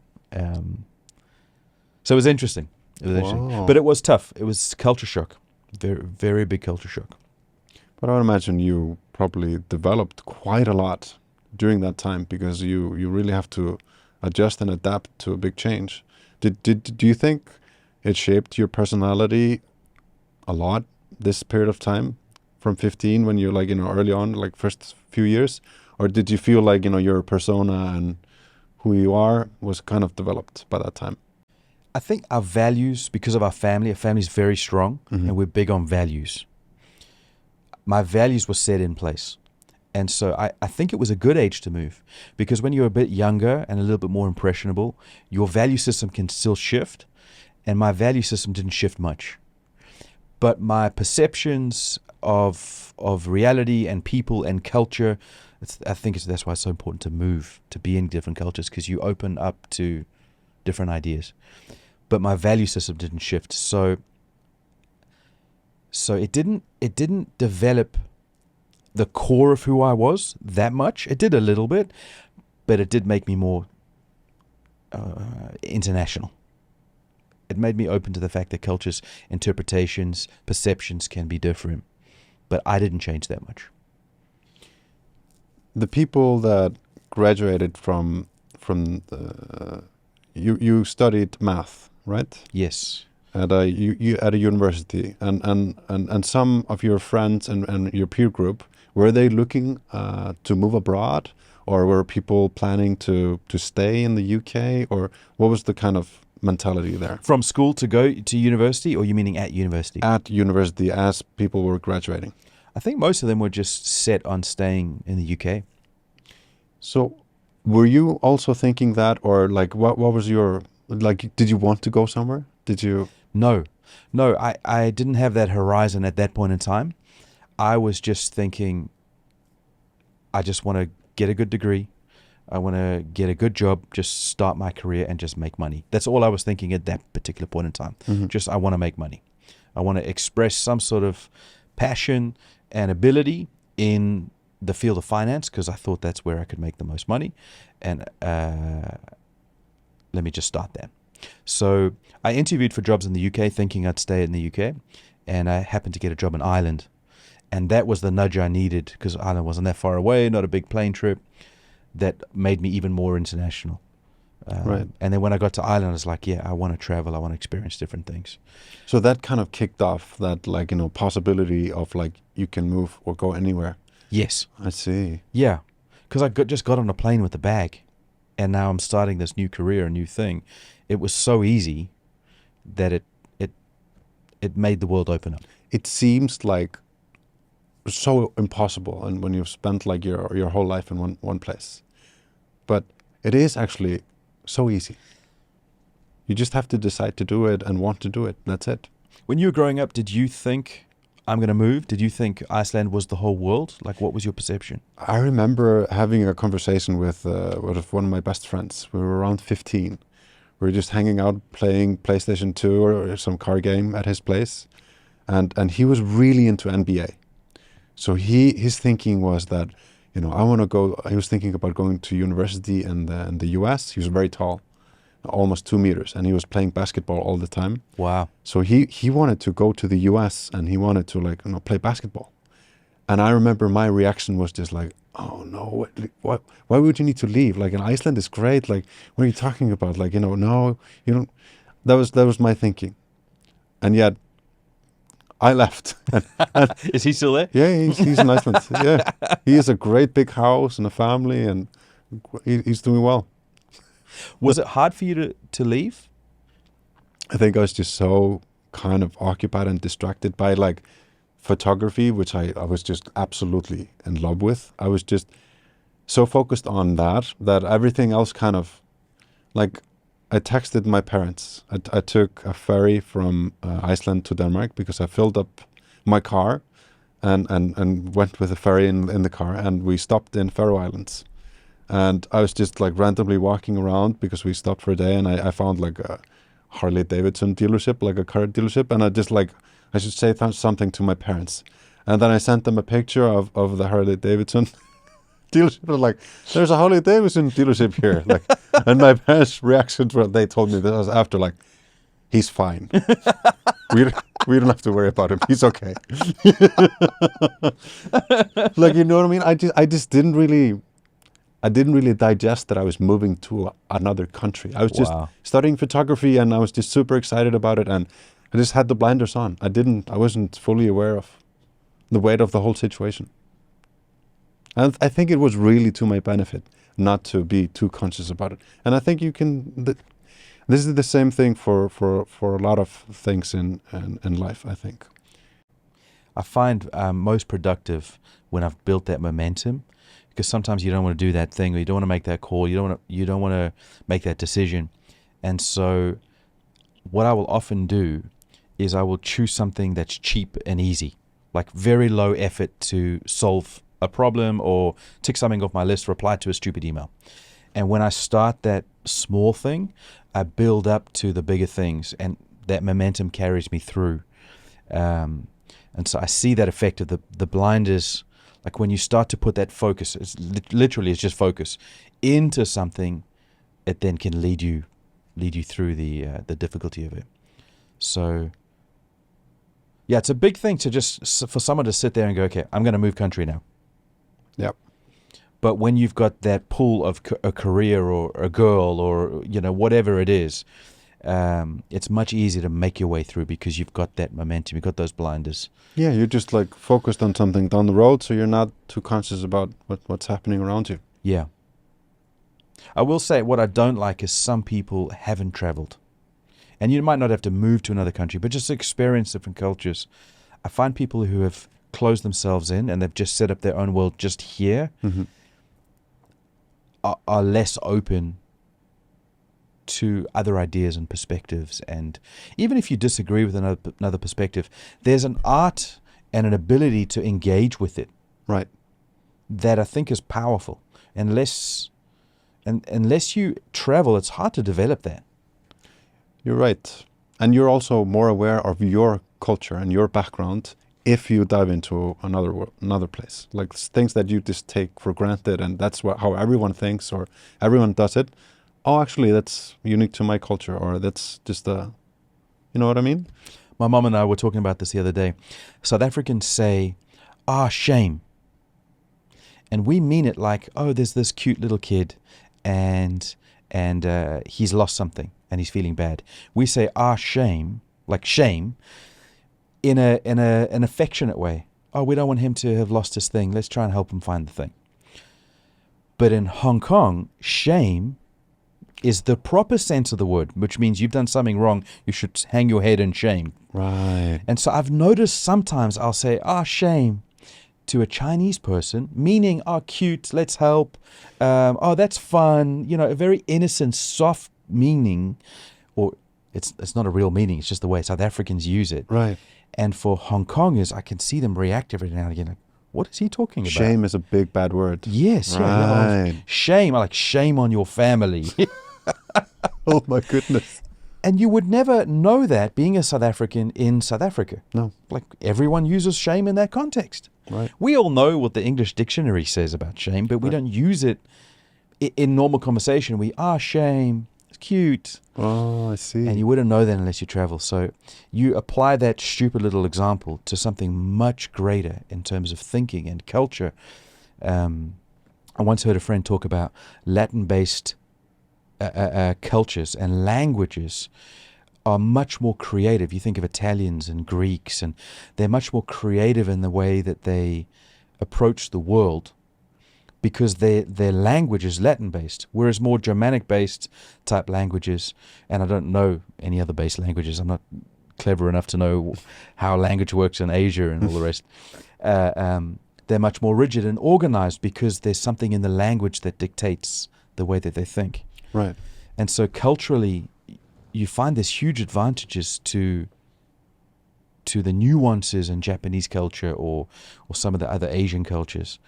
So it was interesting. Wow. But it was tough. It was culture shock. Very, very big culture shock. But I would imagine you probably developed quite a lot during that time because you really have to adjust and adapt to a big change. Do you think it shaped your personality a lot this period of time from 15 when you're early on, like first few years? Or did you feel like, your persona and who you are was kind of developed by that time? I think our values, because of our family is very strong, Mm-hmm. and we're big on values. My values were set in place. And so I think it was a good age to move, because when you're a bit younger and a little bit more impressionable, your value system can still shift. And my value system didn't shift much. But my perceptions of reality and people and culture, I think that's why it's so important to move, to be in different cultures, because you open up to different ideas. But my value system didn't shift. So it didn't develop the core of who I was that much. It did a little bit, but it did make me more international. It made me open to the fact that cultures, interpretations, perceptions can be different. But I didn't change that much. The people that graduated from you studied math, right? Yes. At a university, and some of your friends and your peer group, were they looking to move abroad, or were people planning to stay in the UK, or what was the kind of mentality there From school to go to university, or you meaning at university? at university as people were graduating? I think most of them were just set on staying in the UK. So were you also thinking that, or like what was your, like, did you want to go somewhere? Did you? No, I didn't have that horizon at that point in time. I was just thinking, I just want to get a good degree. I want to get a good job, just start my career and just make money. That's all I was thinking at that particular point in time. Mhm. Just, I want to make money. I want to express some sort of passion and ability in the field of finance, because I thought that's where I could make the most money. And let me just start there. So I interviewed for jobs in the UK thinking I'd stay in the UK, and I happened to get a job in Ireland. And that was the nudge I needed, because Ireland wasn't that far away, not a big plane trip. That made me even more international. Right. And then when I got to Ireland, I was like, yeah, I want to travel. I want to experience different things. So that kind of kicked off that, like, you know, possibility of like you can move or go anywhere. Yes. I see. Yeah. Because I just got on a plane with a bag, and now I'm starting this new career, a new thing. It was so easy that it made the world open up. It seems like so impossible, and when you've spent like your whole life in one place, but it is actually so easy. You just have to decide to do it and want to do it. That's it. When you were growing up, did you think, I'm going to move? Did you think Iceland was the whole world? Like, what was your perception? I remember having a conversation with one of my best friends. We were around 15. We were just hanging out playing PlayStation 2 or some car game at his place, and he was really into NBA. So his thinking was that, you know, I want to go. He was thinking about going to university in the US. He was very tall, almost 2 meters, and he was playing basketball all the time. Wow. So he wanted to go to the US, and he wanted to, like, you know, play basketball. And I remember my reaction was just like, oh no, why would you need to leave? Like, in Iceland is great. Like, what are you talking about? Like, you know, no, you don't. That was my thinking, and yet I left. And Is he still there? yeah, he's in Iceland. Yeah, he has a great big house and a family, and he's doing well. Was it hard for you to leave? I think I was just so kind of occupied and distracted by like photography, which I was just absolutely in love with. I was just so focused on that everything else kind of, like, I texted my parents. I took a ferry from Iceland to Denmark because I filled up my car and went with the ferry in the car, and we stopped in Faroe Islands. And I was just like randomly walking around because we stopped for a day, and I found like a Harley Davidson dealership, like a car dealership, and I just like, I should say something to my parents. And then I sent them a picture of the Harley Davidson dealership. Like, there's a Harley Davidson dealership here. Like, and my parents' reactions were, they told me this after, like, he's fine. we don't have to worry about him. He's okay. Like, you know what I mean? I just didn't really digest that I was moving to another country. I was just studying photography, and I was just super excited about it, and I just had the blinders on. I wasn't fully aware of the weight of the whole situation. And I think it was really to my benefit not to be too conscious about it. And I think this is the same thing for a lot of things in life, I think. I find most productive when I've built that momentum, because sometimes you don't want to do that thing, or you don't want to make that call, you don't want to make that decision. And so what I will often do is I will choose something that's cheap and easy, like very low effort to solve a problem or tick something off my list, reply to a stupid email. And when I start that small thing, I build up to the bigger things, and that momentum carries me through. And so I see that effect of the blinders. Like, when you start to put that focus, it's literally just focus into something, it then can lead you through the difficulty of it. So yeah, it's a big thing to just for someone to sit there and go, okay, I'm going to move country now. Yep. But when you've got that pull of a career or a girl or, you know, whatever it is, it's much easier to make your way through because you've got that momentum, you've got those blinders. Yeah, you're just like focused on something down the road, so you're not too conscious about what's happening around you. Yeah, I will say what I don't like is some people haven't traveled. And you might not have to move to another country, but just experience different cultures. I find people who have closed themselves in and they've just set up their own world just here are less open to other ideas and perspectives. And even if you disagree with another perspective, there's an art and an ability to engage with it. Right. That I think is powerful. Unless you travel, it's hard to develop that. You're right. And you're also more aware of your culture and your background if you dive into another place. Like things that you just take for granted and that's how everyone thinks or everyone does it. Oh, actually, that's unique to my culture, or that's just you know what I mean? My mom and I were talking about this the other day. South Africans say, shame. And we mean it like, oh, there's this cute little kid and he's lost something and he's feeling bad. We say, shame, like shame, in an affectionate way. Oh, we don't want him to have lost his thing. Let's try and help him find the thing. But in Hong Kong, shame is the proper sense of the word, which means you've done something wrong. You should hang your head in shame. Right. And so I've noticed sometimes I'll say, shame, to a Chinese person, meaning, cute, let's help. That's fun. You know, a very innocent, soft meaning, or it's not a real meaning. It's just the way South Africans use it. Right. And for Hong Kongers, I can see them react every now and again. Like, what is he talking about? Shame is a big bad word. Yes. Right. Yeah. Shame. I like shame on your family. Oh my goodness. And you would never know that being a South African in South Africa. No. Like everyone uses shame in that context. Right. We all know what the English dictionary says about shame, but we don't use it in normal conversation. Shame. It's cute. Oh, I see. And you wouldn't know that unless you travel. So you apply that stupid little example to something much greater in terms of thinking and culture. I once heard a friend talk about Latin-based cultures and languages are much more creative. You think of Italians and Greeks, and they're much more creative in the way that they approach the world because their language is Latin-based, whereas more Germanic-based type languages, and I don't know any other based languages, I'm not clever enough to know how language works in Asia and all the rest, they're much more rigid and organized because there's something in the language that dictates the way that they think. Right. And so culturally, you find there's huge advantages to the nuances in Japanese culture or some of the other Asian cultures.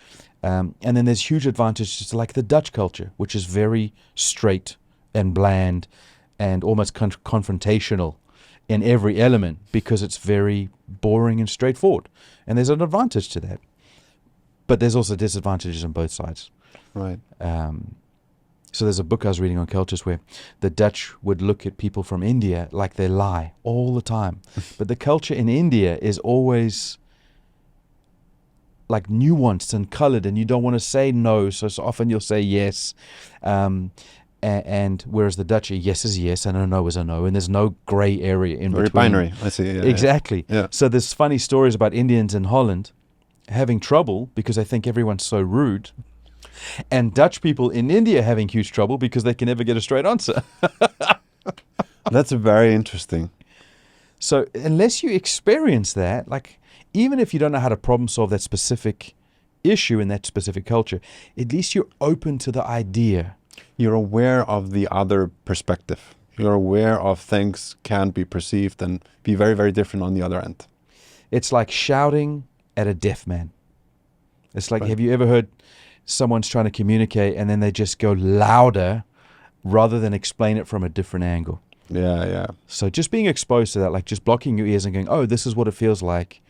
And then there's huge advantages to like the Dutch culture, which is very straight and bland and almost confrontational in every element because it's very boring and straightforward. And there's an advantage to that. But there's also disadvantages on both sides. Right. So there's a book I was reading on cultures where the Dutch would look at people from India like they lie all the time. But the culture in India is always like nuanced and colored, and you don't want to say no, so often you'll say yes. And whereas the Dutch, a yes is yes and a no is a no, and there's no gray area in Very between. binary, I see. Yeah, exactly. Yeah. So there's funny stories about Indians in Holland having trouble because they think everyone's so rude. And Dutch people in India having huge trouble because they can never get a straight answer. That's very interesting. So unless you experience that, like even if you don't know how to problem solve that specific issue in that specific culture, at least you're open to the idea. You're aware of the other perspective. You're aware of things can be perceived and be very, very different on the other end. It's like shouting at a deaf man. It's like, Right. Have you ever heard someone's trying to communicate and then they just go louder rather than explain it from a different angle? Yeah, yeah. So just being exposed to that, like just blocking your ears and going, oh, this is what it feels like,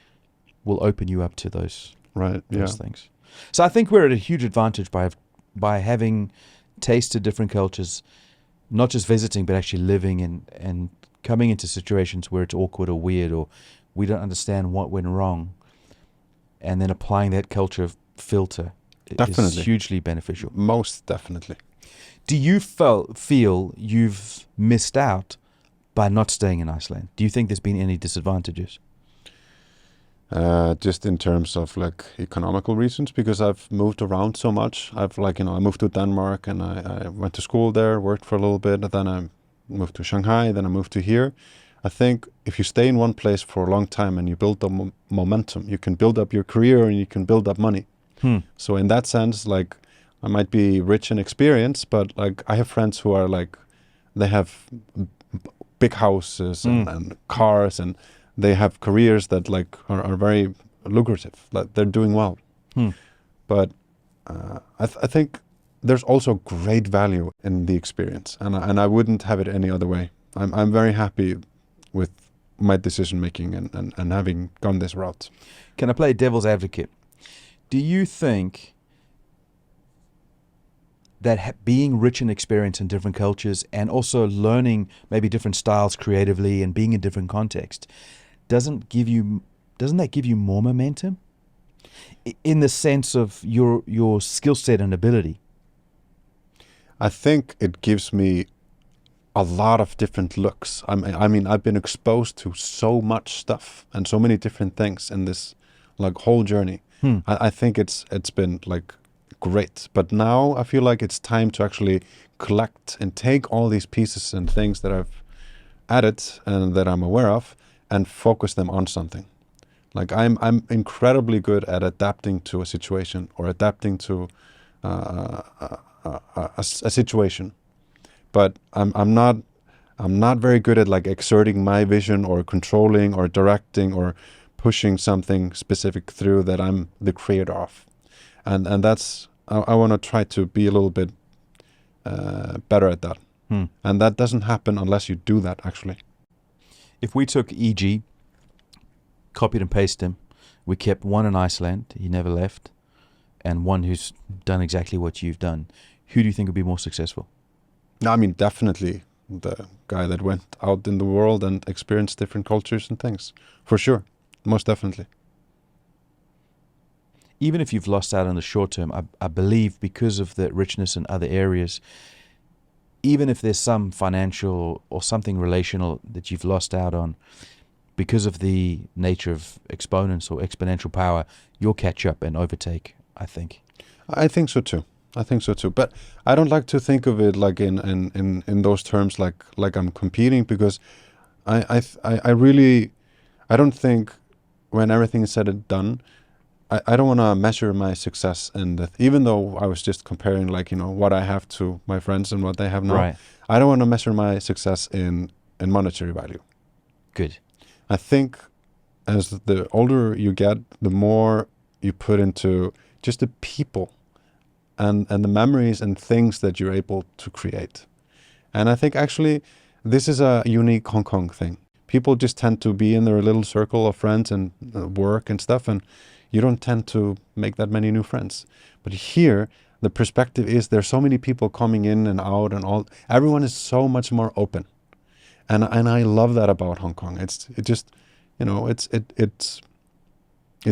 will open you up to those things. So I think we're at a huge advantage by having tasted different cultures, not just visiting, but actually living and coming into situations where it's awkward or weird or we don't understand what went wrong, and then applying that culture filter is hugely beneficial. Most definitely. Do you feel you've missed out by not staying in Iceland? Do you think there's been any disadvantages? just in terms of like economical reasons, because I've moved around so much. I've like, I moved to Denmark and I went to school there, worked for a little bit, and then I moved to Shanghai, then I moved to here. I think if you stay in one place for a long time and you build up momentum, you can build up your career and you can build up money. So in that sense, like, I might be rich in experience, but like I have friends who are like, they have big houses and cars, and they have careers that like are very lucrative. Like they're doing well. But I think there's also great value in the experience, and I wouldn't have it any other way. I'm very happy with my decision making and having gone this route. Can I play devil's advocate? Do you think that being rich in experience in different cultures and also learning maybe different styles creatively and being in different contexts doesn't that give you more momentum in the sense of your skill set and ability? I think it gives me a lot of different looks. I mean, I've been exposed to so much stuff and so many different things in this like whole journey. I think it's been like great, but now I feel like it's time to actually collect and take all these pieces and things that I've added and that I'm aware of and focus them on something. Like I'm incredibly good at adapting to a situation or adapting to a situation, but I'm not very good at like exerting my vision or controlling or directing or pushing something specific through that I'm the creator of. And that's, I want to try to be a little bit better at that. And that doesn't happen unless you do that, actually. If we took E.G., copied and pasted him, we kept one in Iceland, he never left, and one who's done exactly what you've done, who do you think would be more successful? No, I mean, definitely the guy that went out in the world and experienced different cultures and things. For sure. Most definitely. Even if you've lost out in the short term, I believe because of the richness in other areas, even if there's some financial or something relational that you've lost out on, because of the nature of exponents or exponential power, you'll catch up and overtake, I think. I think so too. But I don't like to think of it like in those terms, like I'm competing, because I really, I don't think when everything is said and done, I don't want to measure my success in that, even though I was just comparing like, what I have to my friends and what they have now. Right. I don't want to measure my success in monetary value. Good. I think as the older you get, the more you put into just the people and the memories and things that you're able to create. And I think actually this is a unique Hong Kong thing. People just tend to be in their little circle of friends and work and stuff, and you don't tend to make that many new friends. But here, the perspective is there's so many people coming in and out and all. Everyone is so much more open. And I love that about Hong Kong. It's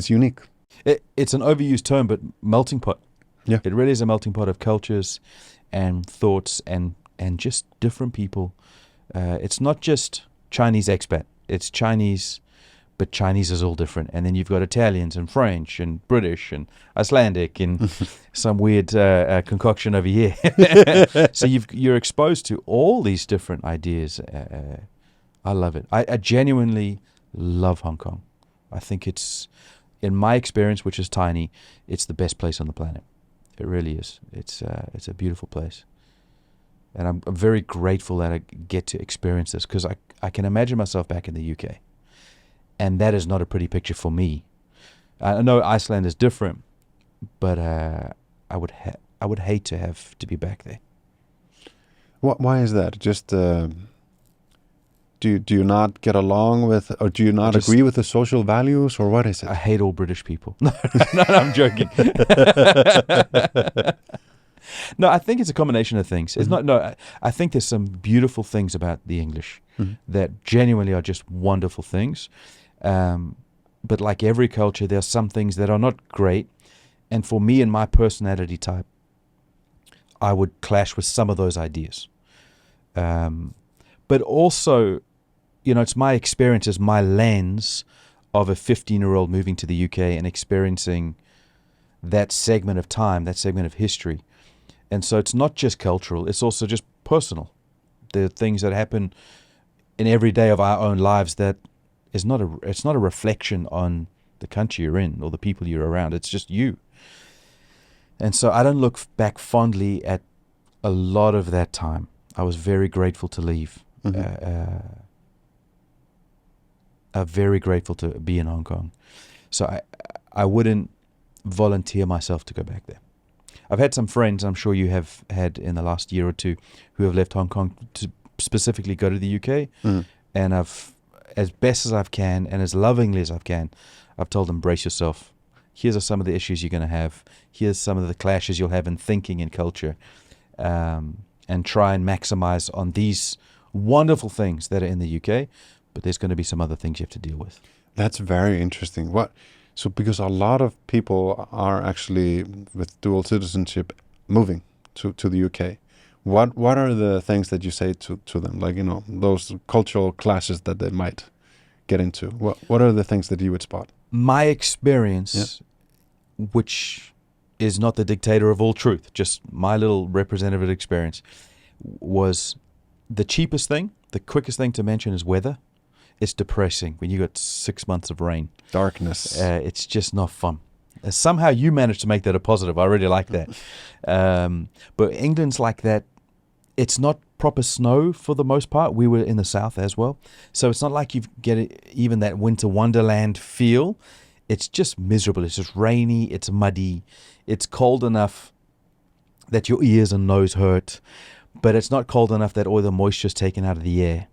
unique. It's an overused term, but melting pot. Yeah. It really is a melting pot of cultures and thoughts and just different people. It's not just Chinese expat. It's Chinese, but Chinese is all different. And then you've got Italians and French and British and Icelandic and some weird concoction over here. So you're exposed to all these different ideas. I love it. I genuinely love Hong Kong. I think it's, in my experience, which is tiny, it's the best place on the planet. It really is. It's a beautiful place. And I'm very grateful that I get to experience this, because I can imagine myself back in the UK. And that is not a pretty picture for me. I know Iceland is different, but I would hate to have to be back there. Why is that? Just do you not get along with, or do you not agree with the social values, or what is it? I hate all British people. No, I'm joking. No, I think it's a combination of things. It's not. No, I think there's some beautiful things about the English that genuinely are just wonderful things. But like every culture, there are some things that are not great. And for me and my personality type, I would clash with some of those ideas. But also, it's my experiences, my lens of a 15-year-old moving to the UK and experiencing that segment of time, that segment of history. And so it's not just cultural, it's also just personal. There are things that happen in every day of our own lives that it's not a reflection on the country you're in or the people you're around. It's just you. And so I don't look back fondly at a lot of that time. I was very grateful to leave. Very grateful to be in Hong Kong. So I wouldn't volunteer myself to go back there. I've had some friends, I'm sure you have had in the last year or two, who have left Hong Kong to specifically go to the UK. And I've, as best as I can and as lovingly as I can, I've told them, brace yourself. Here's some of the issues you're going to have. Here's some of the clashes you'll have in thinking and culture. And try and maximize on these wonderful things that are in the UK, but there's going to be some other things you have to deal with. That's very interesting. So because a lot of people are actually with dual citizenship moving to the UK, what are the things that you say to them? Like, those cultural clashes that they might get into. What are the things that you would spot? My experience, which is not the dictator of all truth, just my little representative experience, was the cheapest thing, the quickest thing to mention is weather. It's depressing when you got 6 months of rain. Darkness. It's just not fun. Somehow you managed to make that a positive. I really like that. But England's like that. It's not proper snow for the most part. We were in the south as well. So it's not like you get even that winter wonderland feel. It's just miserable. It's just rainy. It's muddy. It's cold enough that your ears and nose hurt. But it's not cold enough that all the moisture is taken out of the air.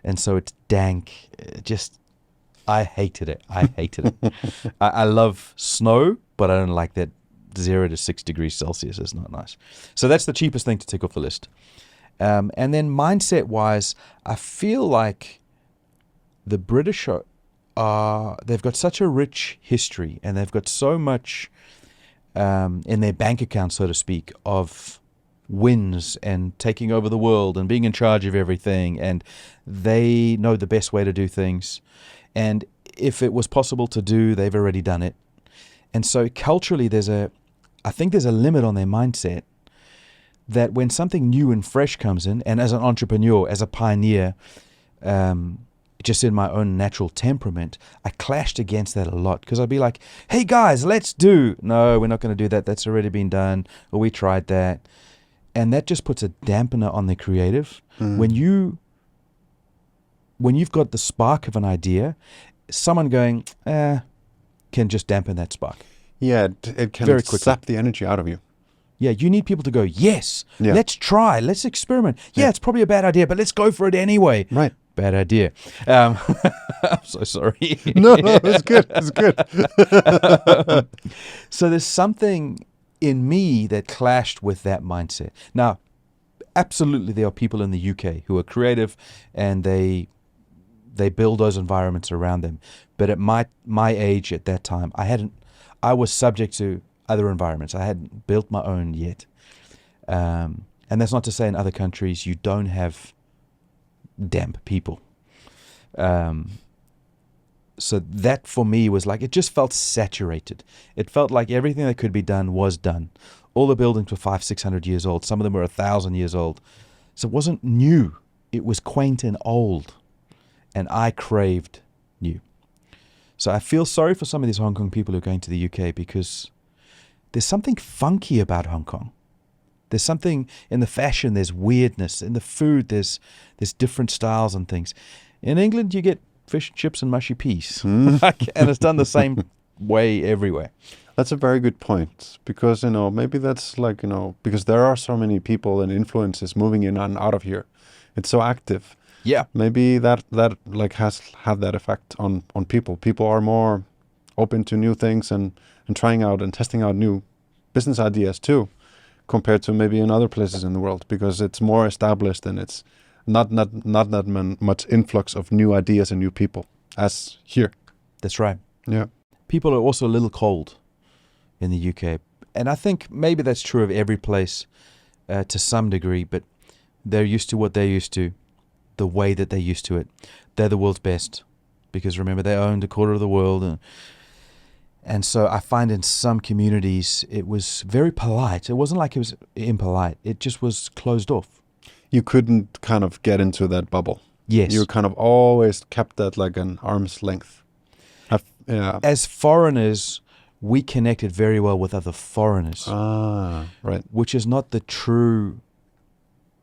And so it's dank. I hated it. I love snow, but I don't like that 0 to 6 degrees Celsius. It's not nice. So that's the cheapest thing to tick off the list. And then mindset-wise, I feel like the British they've got such a rich history, and they've got so much in their bank account, so to speak, of wins and taking over the world and being in charge of everything, and they know the best way to do things, and if it was possible to do, they've already done it. And so culturally I think there's a limit on their mindset, that when something new and fresh comes in, and as an entrepreneur, as a pioneer, just in my own natural temperament, I clashed against that a lot, because I'd be like, hey guys, let's do. No, we're not going to do that. That's already been done. Or we tried that. And that just puts a dampener on the creative. When you've got the spark of an idea, someone going, can just dampen that spark. Yeah, it can very quickly sap the energy out of you. Yeah, you need people to go, yes, let's try, let's experiment. Yeah, it's probably a bad idea, but let's go for it anyway. Right. Bad idea. I'm so sorry. No, it's good. It's good. So there's something in me that clashed with that mindset. Now, absolutely, there are people in the UK who are creative, and they build those environments around them. But at my age at that time, I was subject to other environments. I hadn't built my own yet. And that's not to say in other countries you don't have damp people. So that for me was like, it just felt saturated. It felt like everything that could be done was done. All the buildings were 500-600 years old. Some of them were 1,000 years old. So it wasn't new. It was quaint and old. And I craved new. So I feel sorry for some of these Hong Kong people who are going to the UK, because there's something funky about Hong Kong. There's something in the fashion, there's weirdness. In the food, there's different styles and things. In England, you get fish and chips and mushy peas. And it's done the same way everywhere. That's a very good point, because, maybe that's like, because there are so many people and influences moving in and out of here. It's so active. Yeah. Maybe that like has had that effect on people. People are more open to new things and trying out and testing out new business ideas too, compared to maybe in other places in the world, because it's more established and it's not that much influx of new ideas and new people as here. That's right. Yeah. People are also a little cold in the UK. And I think maybe that's true of every place to some degree, but they're used to what they're used to, the way that they're used to it. They're the world's best. because remember, they owned a quarter of the world. And so I find in some communities it was very polite. It wasn't like it was impolite. It just was closed off. You couldn't kind of get into that bubble. Yes. You kind of always kept at like an arm's length. Yeah. As foreigners, we connected very well with other foreigners. Right. Which is not the true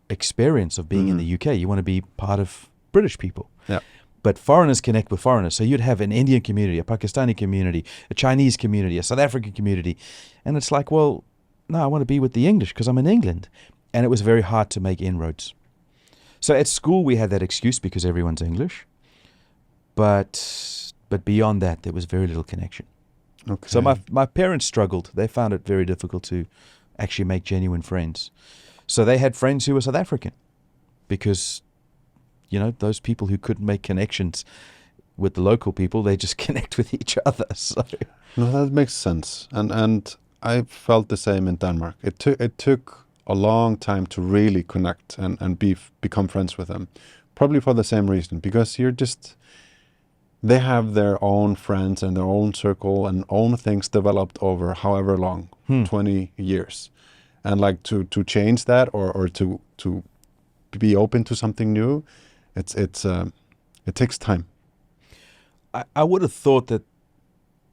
experience of being in the UK. You want to be part of British people. Yeah. But foreigners connect with foreigners. So you'd have an Indian community, a Pakistani community, a Chinese community, a South African community. And it's like, well, no, I want to be with the English because I'm in England. And it was very hard to make inroads. So at school, we had that excuse because everyone's English. But beyond that, there was very little connection. Okay. So my parents struggled. They found it very difficult to actually make genuine friends. So they had friends who were South African because, you know, those people who couldn't make connections with the local people, they just connect with each other. So No, that makes sense. And I felt the same in Denmark. It took a long time to really connect and become friends with them. Probably for the same reason, because they have their own friends and their own circle and own things developed over however long, 20 years. And like to change that or to be open to something new, it takes time. I would have thought that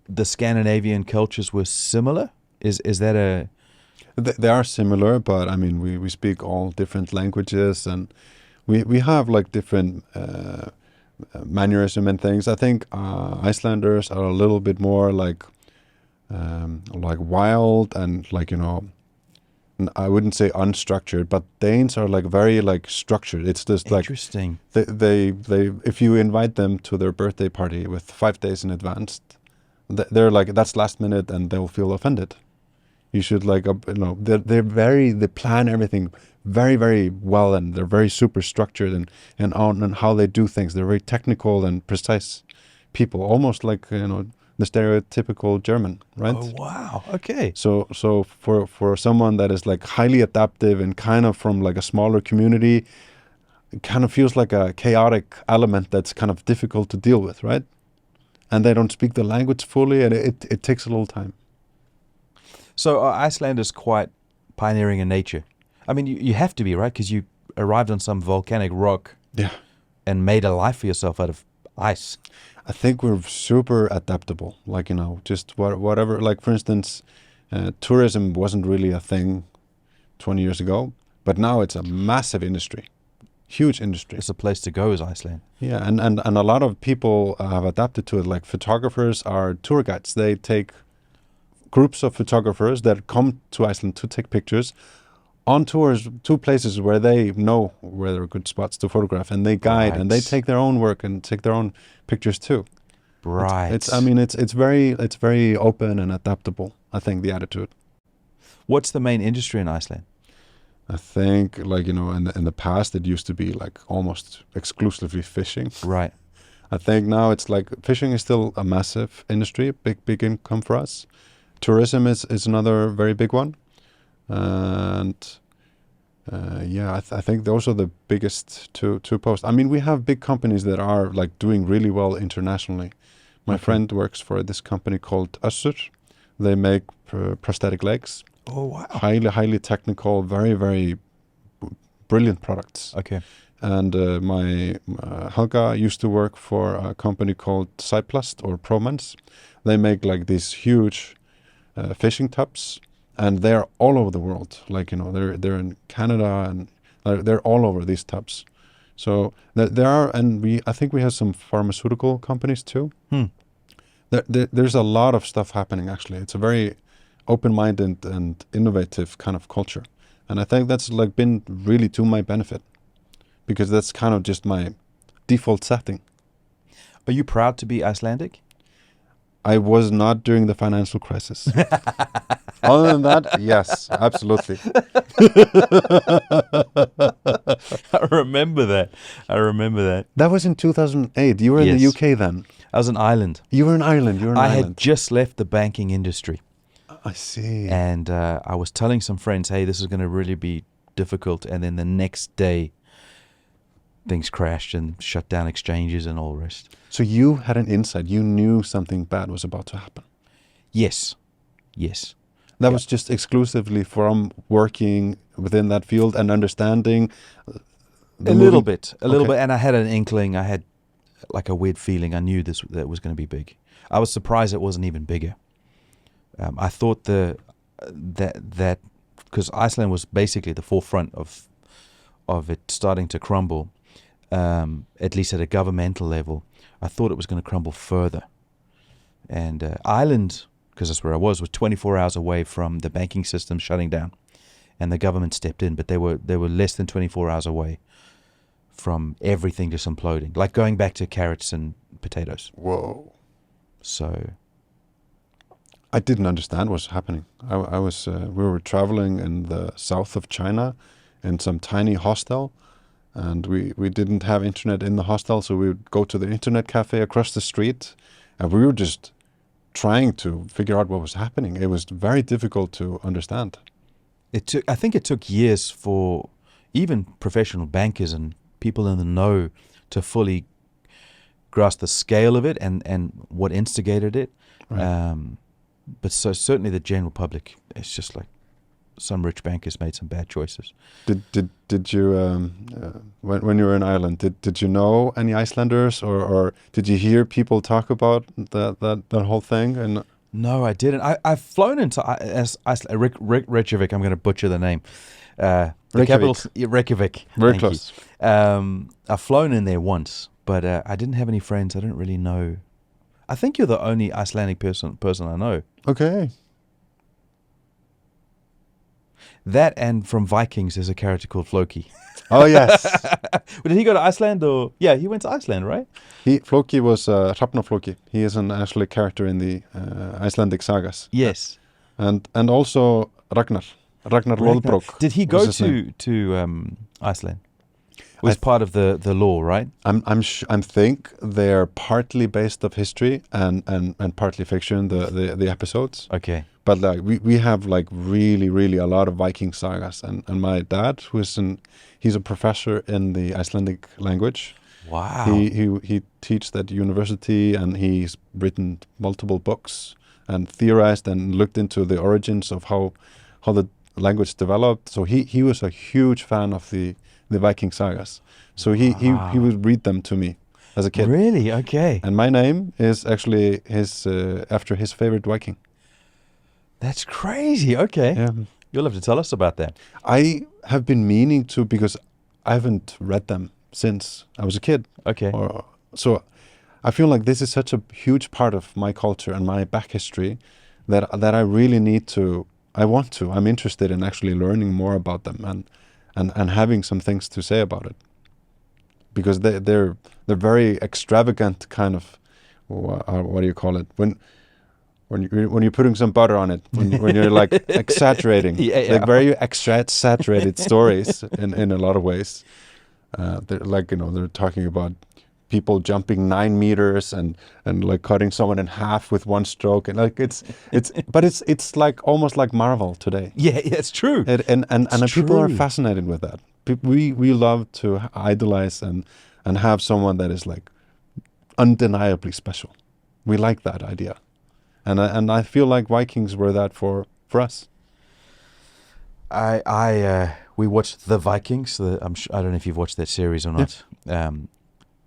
the Scandinavian cultures were similar. Is that a... They are similar, but I mean, we speak all different languages and we have like different mannerism and things. I think Icelanders are a little bit more like wild and like, you know, I wouldn't say unstructured, but Danes are like very like structured. It's just like interesting. They if you invite them to their birthday party with 5 days in advance, they're like, that's last minute and they'll feel offended. You should like, you know, they plan everything very, very well and they're very super structured and on how they do things. They're very technical and precise people, almost like, you know, the stereotypical German, right? Oh, wow. Okay. So for someone that is like highly adaptive and kind of from like a smaller community, it kind of feels like a chaotic element that's kind of difficult to deal with, right? And they don't speak the language fully and it takes a little time. So Iceland is quite pioneering in nature. I mean, you have to be, right? Because you arrived on some volcanic rock and made a life for yourself out of ice. I think we're super adaptable. Like, you know, just whatever. Like, for instance, tourism wasn't really a thing 20 years ago, but now it's a massive industry, huge industry. It's a place to go, is Iceland. Yeah, and a lot of people have adapted to it. Like, photographers are tour guides. They take groups of photographers that come to Iceland to take pictures on tours to places where they know where there are good spots to photograph, and they guide and they take their own work and take their own pictures too. Right. It's very open and adaptable, I think, the attitude. What's the main industry in Iceland? I think, like, you know, in the past it used to be like almost exclusively fishing. Right. I think now it's like fishing is still a massive industry, big income for us. Tourism is another very big one. And I think those are the biggest two posts. I mean, we have big companies that are like doing really well internationally. My friend works for this company called Össur. They make prosthetic legs. Oh, wow. Highly technical, very brilliant products. Okay. And my Helga used to work for a company called Cyplast or Promans. They make like these huge fishing tubs. And they're all over the world. Like, you know, they're in Canada and they're all over these tubs. So there are, and I think we have some pharmaceutical companies too. There's a lot of stuff happening actually. It's a very open-minded and innovative kind of culture. And I think that's like been really to my benefit because that's kind of just my default setting. Are you proud to be Icelandic? I was not during the financial crisis. Other than that, yes, absolutely. I remember that. That was in 2008. You were in the UK then. I was in Ireland. You were in Ireland. I had just left the banking industry. I see. And I was telling some friends, hey, this is going to really be difficult. And then the next day, things crashed and shut down exchanges and all the rest. So you had an insight. You knew something bad was about to happen. Yes. That Yeah. was just exclusively from working within that field and understanding A little bit, Okay. and I had an inkling. I had like a weird feeling. I knew that was going to be big. I was surprised it wasn't even bigger. I thought that because Iceland was basically the forefront of it starting to crumble, at least at a governmental level. I thought it was going to crumble further. And Ireland, because that's where I was 24 hours away from the banking system shutting down, and the government stepped in, but they were less than 24 hours away from everything just imploding, like going back to carrots and potatoes. Whoa. So I didn't understand what was happening. I was we were traveling in the south of China in some tiny hostel, and we didn't have internet in the hostel, so we would go to the internet cafe across the street, and we were just trying to figure out what was happening. It was very difficult to understand. I think it took years for even professional bankers and people in the know to fully grasp the scale of it and what instigated it. Right. But so certainly the general public, it's just like some rich bankers made some bad choices. Did you when you were in Ireland, did you know any Icelanders, or did you hear people talk about that whole thing? And No, I didn't. I've flown into Iceland, Reykjavik. I'm going to butcher the name. The Reykjavik. capital, Reykjavik. Very Thank you. close. I've flown in there once, but I didn't have any friends. I didn't really know. I think you're the only Icelandic person I know. Okay. That and from Vikings, there's a character called Floki. Oh yes. Did he go to Iceland or? Yeah, he went to Iceland, right? Floki was Hrafna Floki. He is an actually character in the Icelandic sagas. Yes. And also Ragnar Lodbrok. Did he was go his name. to Iceland? It was part of the law, right? I'm think they're partly based of history and partly fiction. The episodes. Okay. But like we have like really a lot of Viking sagas, and my dad, he's a professor in the Icelandic language. Wow. He teaches at university, and he's written multiple books and theorized and looked into the origins of how the language developed. So he was a huge fan of the Viking sagas. So he would read them to me as a kid. Really? Okay. And my name is actually his after his favorite Viking. That's crazy. Okay. Yeah. You'll have to tell us about that. I have been meaning to, because I haven't read them since I was a kid. Okay. So I feel like this is such a huge part of my culture and my back history that I really need to. I'm interested in actually learning more about them and having some things to say about it, because they're very extravagant kind of, what do you call it, when you're putting some butter on it, when you're like exaggerating, like very exaggerated stories in a lot of ways. They're like, they're talking about people jumping 9 meters and like cutting someone in half with one stroke, and like but it's like almost like Marvel today. Yeah, it's true. And people are true. fascinated with that. We love to idolize and have someone that is like undeniably special. We like that idea. And I feel like Vikings were that for us. We watched The Vikings. I don't know if you've watched that series or not.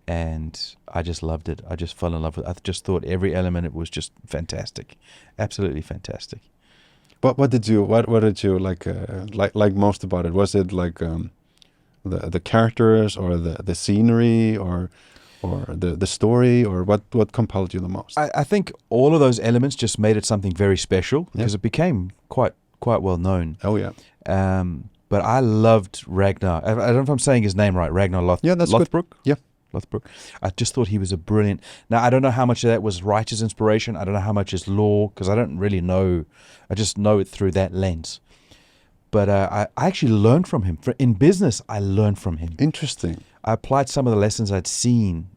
And I just loved it. I just fell in love with it. I just thought every element of it was just fantastic, absolutely fantastic. What did you like most about it? Was it like the characters, or the scenery, or the story, or what compelled you the most? I think all of those elements just made it something very special, because it became quite well known. Oh yeah. But I loved Ragnar. I don't know if I'm saying his name right. Ragnar that's Lothbrok. good. Yeah. Lothbrok. I just thought he was a brilliant. Now, I don't know how much of that was writer's inspiration. I don't know how much is law, because I don't really know. I just know it through that lens. But I actually learned from him. In business, I learned from him. Interesting. I applied some of the lessons I'd seen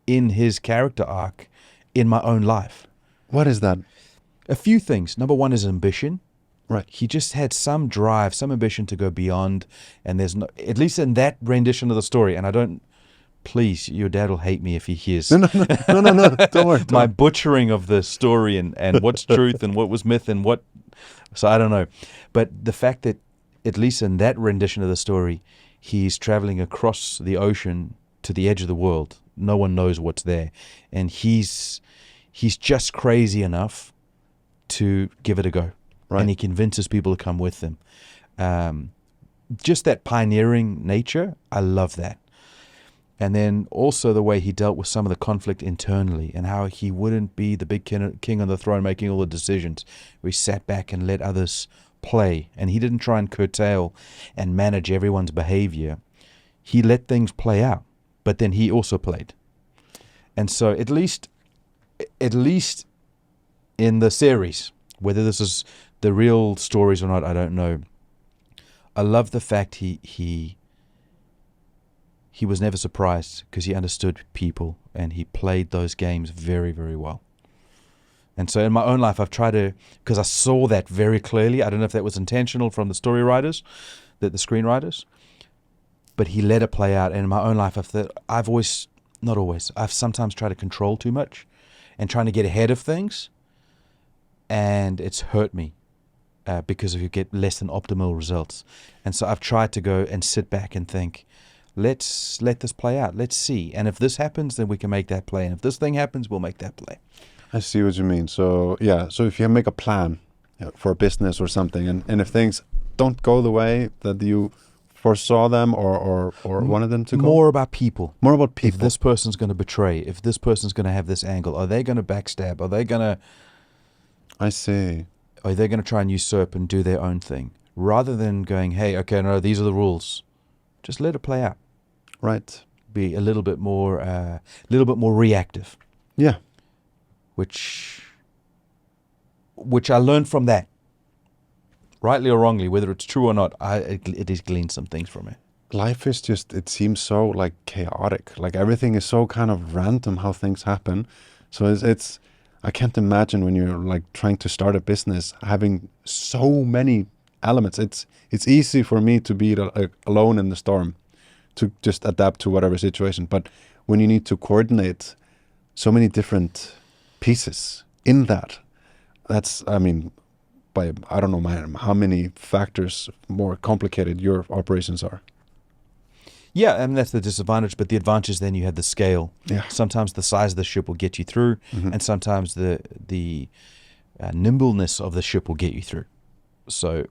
in his character arc in my own life. What is that? A few things. Number one is ambition. Right. He just had some drive, some ambition to go beyond. And there's no, at least in that rendition of the story, and I don't please, your dad will hate me if he hears No, don't worry. my butchering of the story and what's truth and what was myth and what. So I don't know. But the fact that, at least in that rendition of the story, he's traveling across the ocean to the edge of the world. No one knows what's there. And he's just crazy enough to give it a go. Right. And he convinces people to come with him. Just that pioneering nature, I love that. And then also the way he dealt with some of the conflict internally and how he wouldn't be the big king on the throne making all the decisions. We sat back and let others play. And he didn't try and curtail and manage everyone's behavior. He let things play out. But then he also played. And so at least in the series, whether this is the real stories or not, I don't know. I love the fact he was never surprised because he understood people and he played those games very, very well. And so in my own life, I've tried to, because I saw that very clearly. I don't know if that was intentional from the story writers, the screenwriters, but he let it play out. And in my own life, I've sometimes tried to control too much and trying to get ahead of things. And it's hurt me because you get less than optimal results. And so I've tried to go and sit back and think, let's let this play out. Let's see. And if this happens, then we can make that play. And if this thing happens, we'll make that play. I see what you mean. So yeah, so if you make a plan for a business or something, and if things don't go the way that you foresaw them or wanted them to go? More about people. More about people. If this person's going to betray, if this person's going to have this angle, are they going to backstab? Are they going to... I see. Are they going to try and usurp and do their own thing? Rather than going, hey, okay, no, these are the rules. Just let it play out. Right. Be a little bit more reactive. Yeah. Which I learned from that. Rightly or wrongly, whether it's true or not, it has gleaned some things from it. Life is just, it seems so like chaotic. Like everything is so kind of random how things happen. So it's I can't imagine when you're like trying to start a business having so many elements. It's easy for me to be alone in the storm, to just adapt to whatever situation. But when you need to coordinate so many different pieces in that's, I mean, by I don't know how many factors more complicated your operations are. Yeah, and that's the disadvantage. But the advantage is then you have the scale. Yeah. Sometimes the size of the ship will get you through, and sometimes the nimbleness of the ship will get you through. So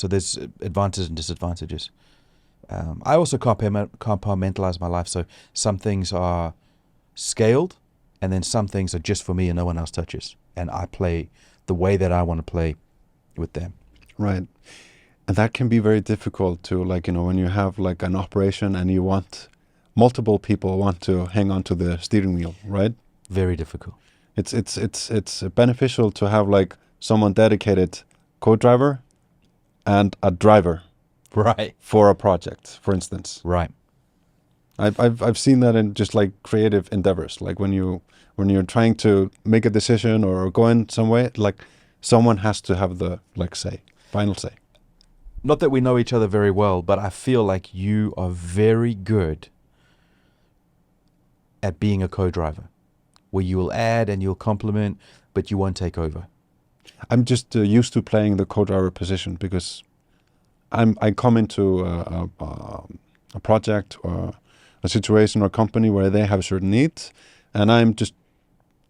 there's advantages and disadvantages. I also compartmentalize my life. So some things are scaled, and then some things are just for me and no one else touches. And I play the way that I want to play with them. Right. And that can be very difficult to, like, when you have like an operation and you want multiple people want to hang on to the steering wheel, right? Very difficult. It's beneficial to have like someone dedicated co-driver and a driver. Right. For a project, for instance. Right. I've seen that in just like creative endeavors, like when you're trying to make a decision or go in some way, like someone has to have the final say. Not that we know each other very well, but I feel like you are very good at being a co-driver, where you will add and you'll complement, but you won't take over. I'm just used to playing the co-driver position because I come into a project or a situation or company where they have certain needs, and I'm just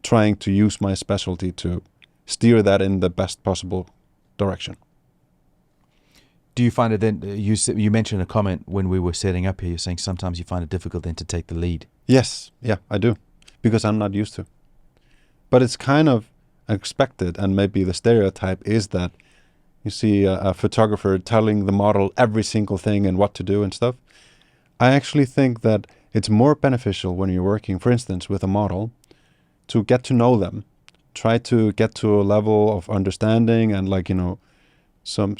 trying to use my specialty to steer that in the best possible direction. Do you find it then, you mentioned a comment when we were setting up here, you're saying sometimes you find it difficult then to take the lead. Yes, yeah, I do, because I'm not used to. But it's kind of expected, and maybe the stereotype is that you see a photographer telling the model every single thing and what to do and stuff. I actually think that it's more beneficial when you're working, for instance, with a model, to get to know them, try to get to a level of understanding and some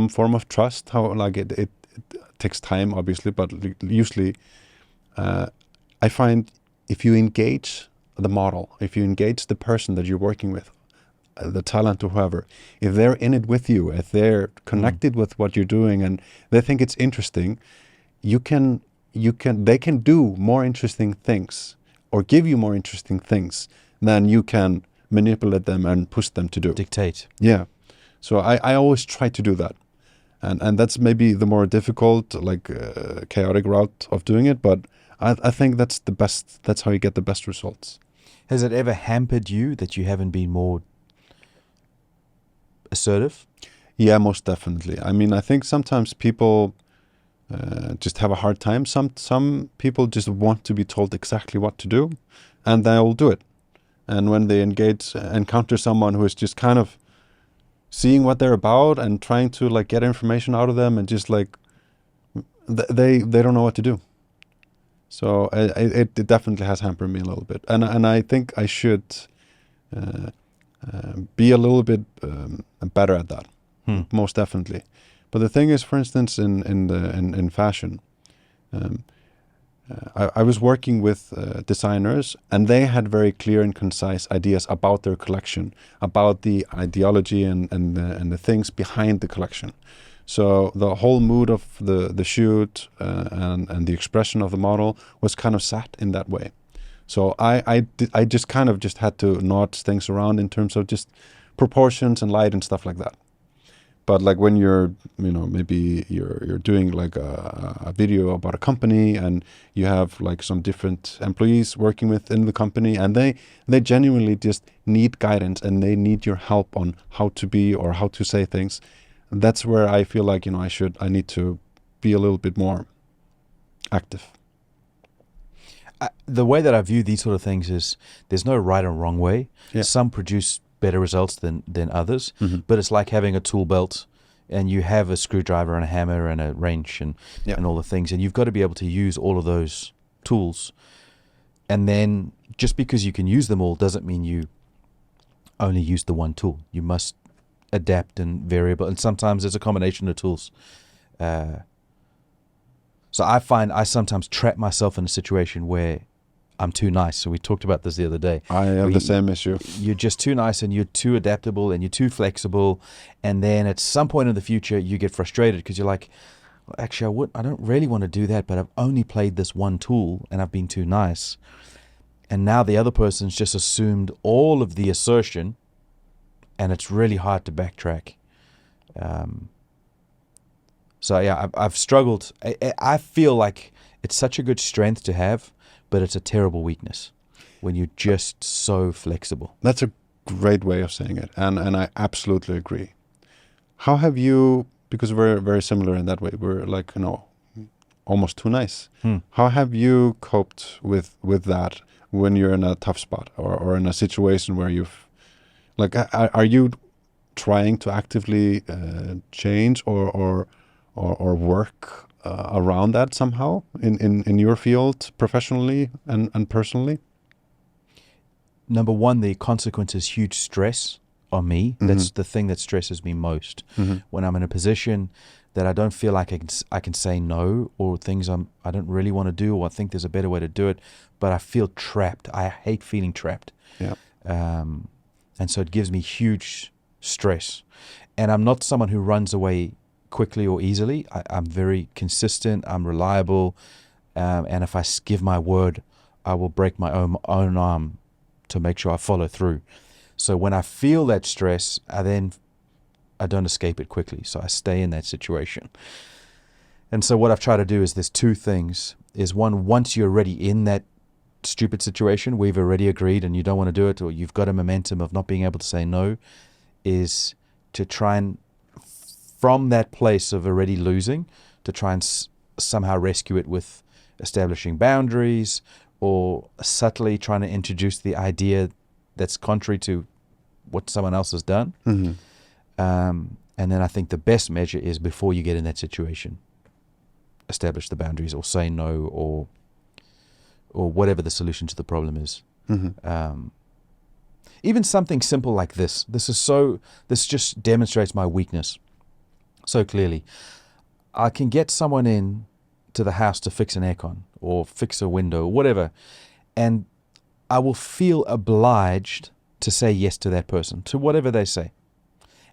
form of trust. How it takes time, obviously, but usually I find if you engage the model, if you engage the person that you're working with, the talent or whoever, if they're in it with you, if they're connected with what you're doing and they think it's interesting, you can they can do more interesting things or give you more interesting things than you can manipulate them and push them to do. Dictate. Yeah. So I always try to do that. And that's maybe the more difficult, like chaotic route of doing it. But I think that's the best. That's how you get the best results. Has it ever hampered you that you haven't been more assertive? Yeah, most definitely. I mean, I think sometimes people just have a hard time. Some people just want to be told exactly what to do, and they'll do it. And when they encounter someone who is just kind of seeing what they're about and trying to like get information out of them, and just like they don't know what to do. So it definitely has hampered me a little bit, and I think I should be a little bit better at that. Most definitely. But the thing is, for instance, in fashion, I was working with designers, and they had very clear and concise ideas about their collection, about the ideology and the things behind the collection. So the whole mood of the shoot and the expression of the model was kind of set in that way. So I just kind of just had to nod things around in terms of just proportions and light and stuff like that. But like when you're, maybe you're doing like a video about a company, and you have like some different employees working within the company, and they genuinely just need guidance, and they need your help on how to be or how to say things. That's where I feel like, I need to be a little bit more active. The way that I view these sort of things is there's no right or wrong way. Yeah. Some produce better results than others, but it's like having a tool belt, and you have a screwdriver and a hammer and a wrench and all the things, and you've got to be able to use all of those tools. And then just because you can use them all doesn't mean you only use the one tool. You must adapt and variable, and sometimes it's a combination of tools. So I find I sometimes trap myself in a situation where I'm too nice. So we talked about this the other day. I have the same issue. You're just too nice, and you're too adaptable, and you're too flexible. And then at some point in the future, you get frustrated because you're like, well, actually, I don't really want to do that, but I've only played this one tool and I've been too nice. And now the other person's just assumed all of the assertion, and it's really hard to backtrack. So yeah, I've struggled. I feel like it's such a good strength to have, but it's a terrible weakness when you're just so flexible. That's a great way of saying it, and I absolutely agree. How have you, because we're very similar in that way, we're like, almost too nice. How have you coped with that when you're in a tough spot or in a situation where you've, like, are you trying to actively change or work around that somehow in your field, professionally and personally? Number one, the consequence is huge stress on me. That's the thing that stresses me most. When I'm in a position that I don't feel like I can say no, or things I don't really want to do, or I think there's a better way to do it, but I feel trapped. I hate feeling trapped. Yeah. And so it gives me huge stress. And I'm not someone who runs away quickly or easily. I'm very consistent. I'm reliable. And if I give my word, I will break my own arm to make sure I follow through. So when I feel that stress, I don't escape it quickly. So I stay in that situation. And so what I've tried to do is there's two things. Is one, once you're already in that stupid situation, we've already agreed and you don't want to do it, or you've got a momentum of not being able to say no, is to try and, from that place of already losing, to try and somehow rescue it with establishing boundaries, or subtly trying to introduce the idea that's contrary to what someone else has done. And then I think the best measure is, before you get in that situation, establish the boundaries, or say no, or whatever the solution to the problem is. Even something simple like this. This just demonstrates my weakness so clearly. I can get someone in to the house to fix an aircon or fix a window or whatever, and I will feel obliged to say yes to that person, to whatever they say.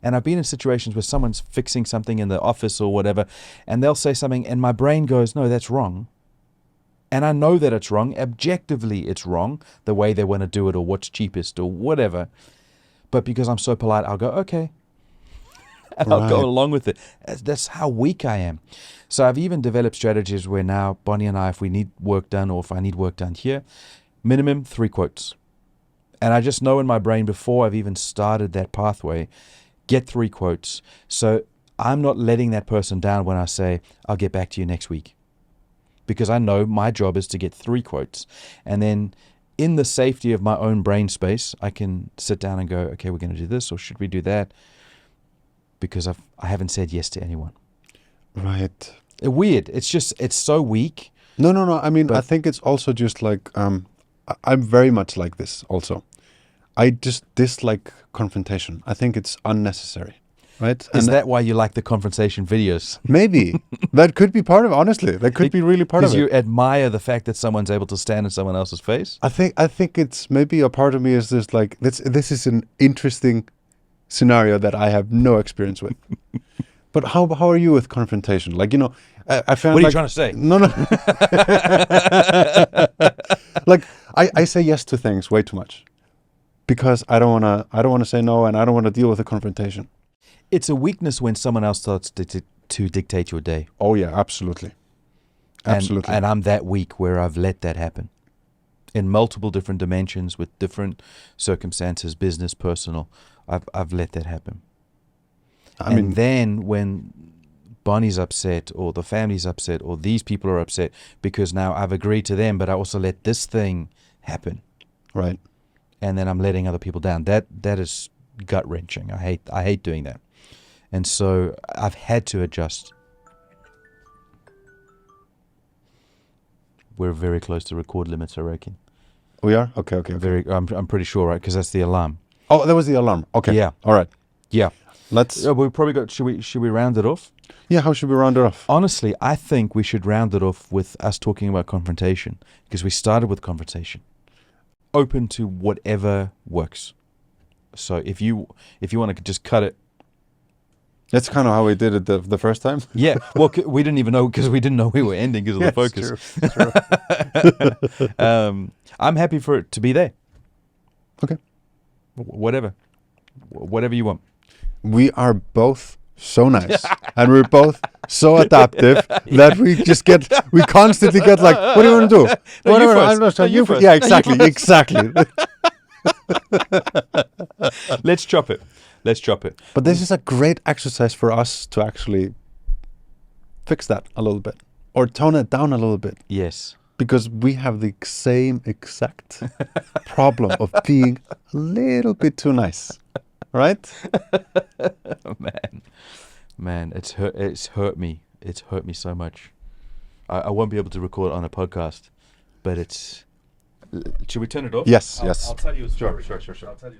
And I've been in situations where someone's fixing something in the office or whatever, and they'll say something, and my brain goes, no, that's wrong. And I know that it's wrong. Objectively, it's wrong, the way they want to do it or what's cheapest or whatever. But because I'm so polite, I'll go, okay. And I'll go Right. along with it. That's how weak I am. So I've even developed strategies where now Bonnie and I, if we need work done or if I need work done here, minimum 3 quotes. And I just know in my brain before I've even started that pathway, get 3 quotes. So I'm not letting that person down when I say, I'll get back to you next week. Because I know my job is to get 3 quotes. And then in the safety of my own brain space, I can sit down and go, okay, we're going to do this, or should we do that? Because I haven't said yes to anyone. Right. Weird. It's so weak. No. I mean, I But- think it's also just like I'm very much like this. Also, I just dislike confrontation. I think it's unnecessary. Right? Is that why you like the confrontation videos? Maybe that could be part of it. Honestly, that could be really part of Because it. you admire the fact that someone's able to stand in someone else's face? I think it's maybe a part of me is just like this is an interesting scenario that I have no experience with. But how are you with confrontation? Like, you know, I found What are you like, trying to say? No. Like I say yes to things way too much because I don't wanna say no, and I don't want to deal with a confrontation. It's a weakness when someone else starts to dictate your day. Oh yeah, absolutely. Absolutely. And I'm that weak where I've let that happen. In multiple different dimensions with different circumstances, business, personal, I've let that happen. I mean, Then when Bonnie's upset or the family's upset or these people are upset because now I've agreed to them, but I also let this thing happen. right. And then I'm letting other people down. That is gut wrenching. I hate doing that. And so I've had to adjust. We're very close to record limits, I reckon. We are? Okay. I'm pretty sure, right? Because that's the alarm. Oh, that was the alarm. Okay. Yeah. All right. Yeah. Let's. We probably got. Should we round it off? Yeah. How should we round it off? Honestly, I think we should round it off with us talking about confrontation, because we started with confrontation. Open to whatever works. So if you want to just cut it. That's kind of how we did it the first time. Yeah. Well, we didn't even know because we didn't know we were ending because of the focus. True. I'm happy for it to be there. Okay. Whatever you want. We are both so nice, and we're both so adaptive that we constantly get like, what do you want to do? No, Whatever. you first. I'm not sure. No, you first. Yeah, No, you exactly, first. exactly. Let's chop it. But this is a great exercise for us to actually fix that a little bit or tone it down a little bit, Yes. because we have the same exact problem of being a little bit too nice, right? Man, it's hurt me. It's hurt me so much. I won't be able to record on a podcast, but it's. Should we turn it off? Yes, I'll yes. tell you a story. Sure. I'll tell you.